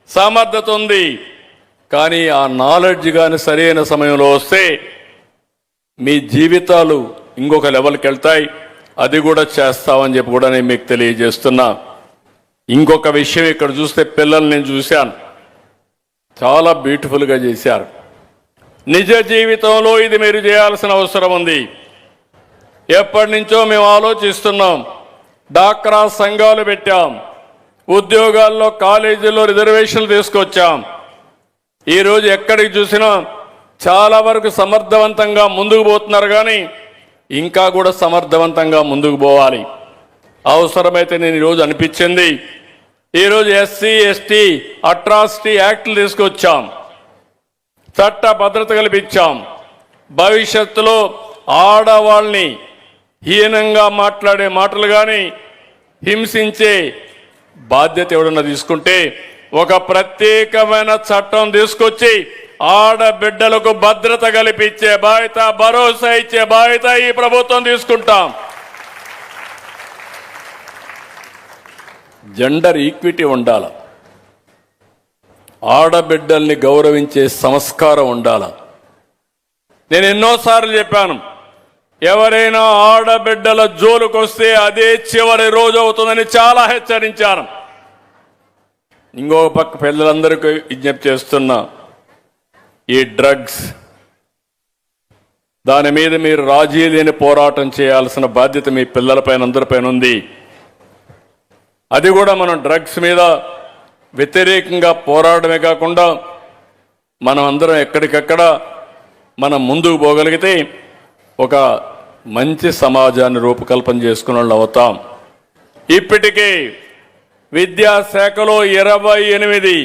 సమర్థత ఉంది. కానీ ఆ నాలెడ్జ్ కానీ సరైన సమయంలో వస్తే మీ జీవితాలు ఇంకొక లెవెల్కి వెళ్తాయి. అది కూడా చేస్తామని చెప్పి కూడా నేను మీకు తెలియజేస్తున్నా. ఇంకొక విషయం, ఇక్కడ చూస్తే పిల్లల్ని నేను చూశాను, చాలా బ్యూటిఫుల్గా చేశారు. నిజ జీవితంలో ఇది మీరు చేయాల్సిన అవసరం ఉంది. ఎప్పటి నుంచో మేము ఆలోచిస్తున్నాం, డాక్రా సంఘాలు పెట్టాం, ఉద్యోగాల్లో కాలేజీల్లో రిజర్వేషన్లు తీసుకొచ్చాం. ఈరోజు ఎక్కడికి చూసినా చాలా వరకు సమర్థవంతంగా ముందుకు పోతున్నారు. కానీ ఇంకా కూడా సమర్థవంతంగా ముందుకు పోవాలి. అవసరమైతే నేను ఈరోజు అనిపించింది, ఈరోజు ఎస్సీ ఎస్టీ అట్రాసిటీ యాక్ట్లు తీసుకొచ్చాం, చట్ట భద్రత కల్పించాం. భవిష్యత్తులో ఆడవాళ్ళని హీనంగా మాట్లాడే మాటలు కానీ హింసించే బాధ్యత ఎవడన్నా తీసుకుంటే ఒక ప్రత్యేకమైన చట్టం తీసుకొచ్చి ఆడబిడ్డలకు భద్రత కల్పించే బాధ్యత, భరోసా ఇచ్చే బాధ్యత ఈ ప్రభుత్వం తీసుకుంటాం. జెండర్ ఈక్విటీ ఉండాల, ఆడబిడ్డల్ని గౌరవించే సంస్కారం ఉండాల. నేను ఎన్నోసార్లు చెప్పాను, ఎవరైనా ఆడబిడ్డల జోలుకొస్తే అదే చివరి రోజు అవుతుందని చాలా హెచ్చరించాను. ఇంకో పక్క పిల్లలందరికీ విజ్ఞప్తి చేస్తున్నా, ఈ డ్రగ్స్ దాని మీద మీరు రాజీ లేని పోరాటం చేయాల్సిన బాధ్యత మీ పిల్లలపైన అందరిపైన ఉంది. అది కూడా మనం డ్రగ్స్ మీద వ్యతిరేకంగా పోరాడమే కాకుండా మనం అందరం ఎక్కడికక్కడ మనం ముందుకు పోగలిగితే ఒక మంచి సమాజాన్ని రూపకల్పన చేసుకున్న వాళ్ళు అవుతాం. ఇప్పటికే విద్యాశాఖలో 28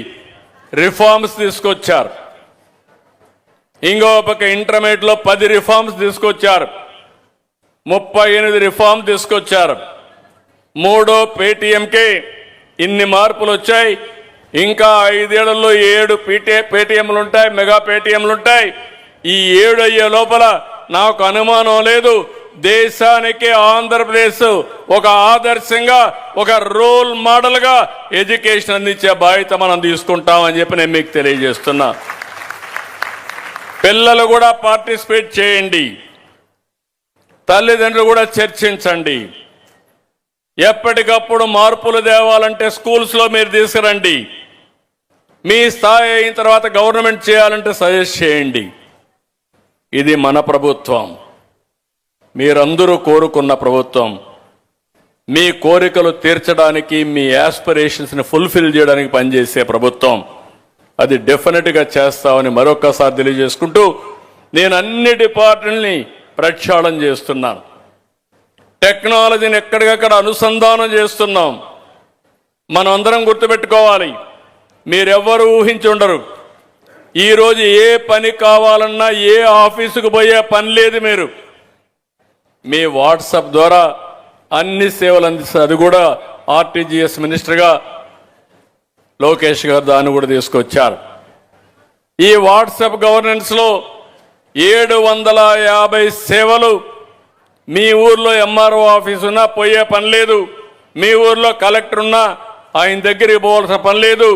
రిఫార్మ్స్ తీసుకొచ్చారు. ఇంకో పక్క ఇంటర్మీడియట్లో 10 రిఫార్మ్స్ తీసుకొచ్చారు. 38 రిఫార్మ్ తీసుకొచ్చారు. 3వ పేటీఎంకే ఇన్ని మార్పులు వచ్చాయి. ఇంకా 5 ఏళ్లలో 7 పేటీఎంలు ఉంటాయి, మెగా పేటీఎంలు ఉంటాయి. ఈ 7 అయ్యే లోపల నాకు అనుమానం లేదు, దేశానికి ఆంధ్రప్రదేశ్ ఒక ఆదర్శంగా, ఒక రోల్ మోడల్గా ఎడ్యుకేషన్ అందించే బాధ్యత మనం తీసుకుంటామని చెప్పి నేను మీకు తెలియజేస్తున్నా. పిల్లలు కూడా పార్టిసిపేట్ చేయండి, తల్లిదండ్రులు కూడా చర్చించండి. ఎప్పటికప్పుడు మార్పులు తేవాలంటే స్కూల్స్లో మీరు తీసుకురండి. మీ స్థాయి అయిన తర్వాత గవర్నమెంట్ చేయాలంటే సజెస్ట్ చేయండి. ఇది మన ప్రభుత్వం, మీరందరూ కోరుకున్న ప్రభుత్వం. మీ కోరికలు తీర్చడానికి, మీ యాస్పిరేషన్స్ని ఫుల్ఫిల్ చేయడానికి పనిచేసే ప్రభుత్వం. అది డెఫినెట్గా చేస్తామని మరొక్కసారి తెలియజేసుకుంటూ నేను అన్ని డిపార్ట్మెంట్ని ప్రక్షాళన చేస్తున్నాను. టెక్నాలజీని ఎక్కడికక్కడ అనుసంధానం చేస్తున్నాం. మనం అందరం గుర్తుపెట్టుకోవాలి, మీరెవ్వరూ ఊహించి ఉండరు. ఈరోజు ఏ పని కావాలన్నా ఏ ఆఫీసుకు పోయే పని లేదు. మీరు మీ వాట్సాప్ ద్వారా అన్ని సేవలు అందిస్తారు. అది కూడా ఆర్టీజీఎస్ మినిస్టర్గా లోకేష్ గారు దాన్ని కూడా తీసుకొచ్చారు. ఈ వాట్సాప్ గవర్నెన్స్లో 750 సేవలు. మీ ఊర్లో ఎంఆర్ఓ ఆఫీస్ ఉన్నా పోయే పని లేదు. మీ ఊర్లో కలెక్టర్ ఉన్నా ఆయన దగ్గరికి పోవాల్సిన పని లేదు.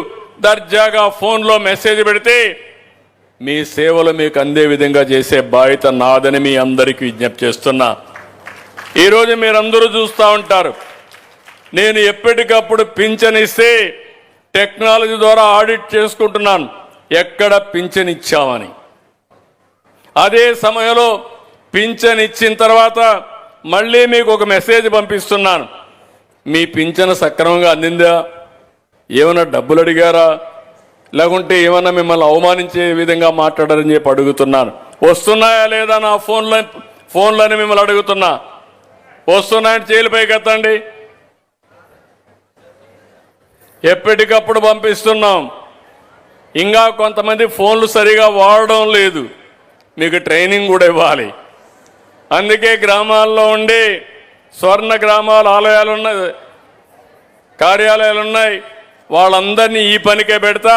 దర్జాగా ఫోన్లో మెసేజ్ పెడితే మీ సేవలు మీకు అందే విధంగా చేసే బాధ్యత నాదని మీ అందరికీ విజ్ఞప్తి చేస్తున్నా. ఈరోజు మీరందరూ చూస్తూ ఉంటారు, నేను ఎప్పటికప్పుడు పింఛన్ ఇస్తే టెక్నాలజీ ద్వారా ఆడిట్ చేసుకుంటున్నాను ఎక్కడ పింఛన్ ఇచ్చామని. అదే సమయంలో పింఛన్ ఇచ్చిన తర్వాత మళ్ళీ మీకు ఒక మెసేజ్ పంపిస్తున్నాను, మీ పింఛన్ సక్రమంగా అందిందా, ఏమైనా డబ్బులు అడిగారా, లేకుంటే ఏమన్నా మిమ్మల్ని అవమానించే విధంగా మాట్లాడారని చెప్పి అడుగుతున్నాను. వస్తున్నాయా లేదా నా ఫోన్లని మిమ్మల్ని అడుగుతున్నా. వస్తున్నాయని జైలుపైకి ఎత్తండి. ఎప్పటికప్పుడు పంపిస్తున్నాం. ఇంకా కొంతమంది ఫోన్లు సరిగా వాడడం లేదు, మీకు ట్రైనింగ్ కూడా ఇవ్వాలి. అందుకే గ్రామాల్లో ఉండి స్వర్ణ గ్రామాల ఆలయాలు ఉన్నాయి, కార్యాలయాలు ఉన్నాయి, వాళ్ళందరినీ ఈ పనికే పెడతా,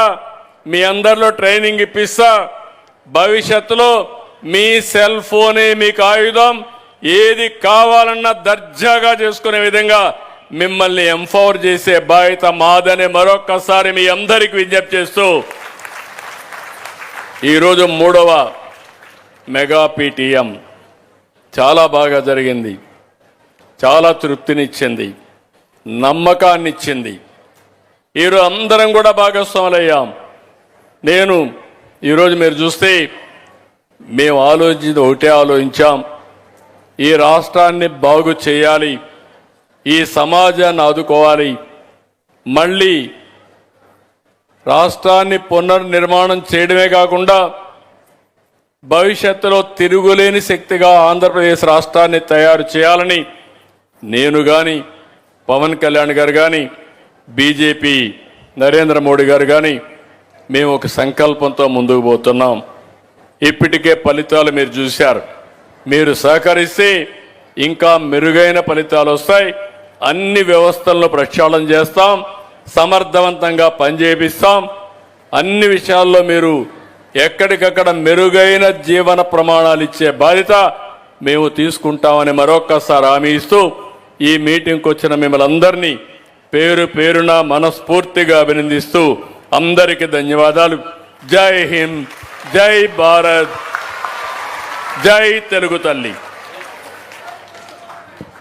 మీ అందరిలో ట్రైనింగ్ ఇప్పిస్తా. భవిష్యత్తులో మీ సెల్ ఫోనే మీకు ఆయుధం. ఏది కావాలన్నా దర్జాగా చేసుకునే విధంగా మిమ్మల్ని ఎంపవర్ చేసే బాధ్యత మాదని మరొక్కసారి మీ అందరికీ విజ్ఞప్తి చేస్తూ, ఈరోజు 3వ మెగా పీటీఎం చాలా బాగా జరిగింది. చాలా తృప్తినిచ్చింది, నమ్మకాన్ని ఇచ్చింది. ఈరోజు అందరం కూడా భాగస్వాములయ్యాం. నేను ఈరోజు మీరు చూస్తే మేము ఒకటే ఆలోచించాం, ఈ రాష్ట్రాన్ని బాగు చేయాలి, ఈ సమాజాన్ని ఆదుకోవాలి, మళ్ళీ రాష్ట్రాన్ని పునర్నిర్మాణం చేయడమే కాకుండా భవిష్యత్తులో తిరుగులేని శక్తిగా ఆంధ్రప్రదేశ్ రాష్ట్రాన్ని తయారు చేయాలని నేను కానీ, పవన్ కళ్యాణ్ గారు కానీ, బీజేపీ నరేంద్ర మోడీ గారు కానీ మేము ఒక సంకల్పంతో ముందుకు పోతున్నాం. ఇప్పటికే ఫలితాలు మీరు చూశారు. మీరు సహకరిస్తే ఇంకా మెరుగైన ఫలితాలు వస్తాయి. అన్ని వ్యవస్థలను ప్రక్షాళన చేస్తాం, సమర్థవంతంగా పనిచేపిస్తాం. అన్ని విషయాల్లో మీరు ఎక్కడికక్కడ మెరుగైన జీవన ప్రమాణాలు ఇచ్చే బాధ్యత మేము తీసుకుంటామని మరొక్కసారి హామీ ఇస్తూ ఈ మీటింగ్కి వచ్చిన మిమ్మల్ని అందరినీ పేరు పేరున మనస్ఫూర్తిగా అభినందిస్తూ అందరికీ ధన్యవాదాలు. జై హింద్, జై భారత్, జై తెలుగు తల్లి.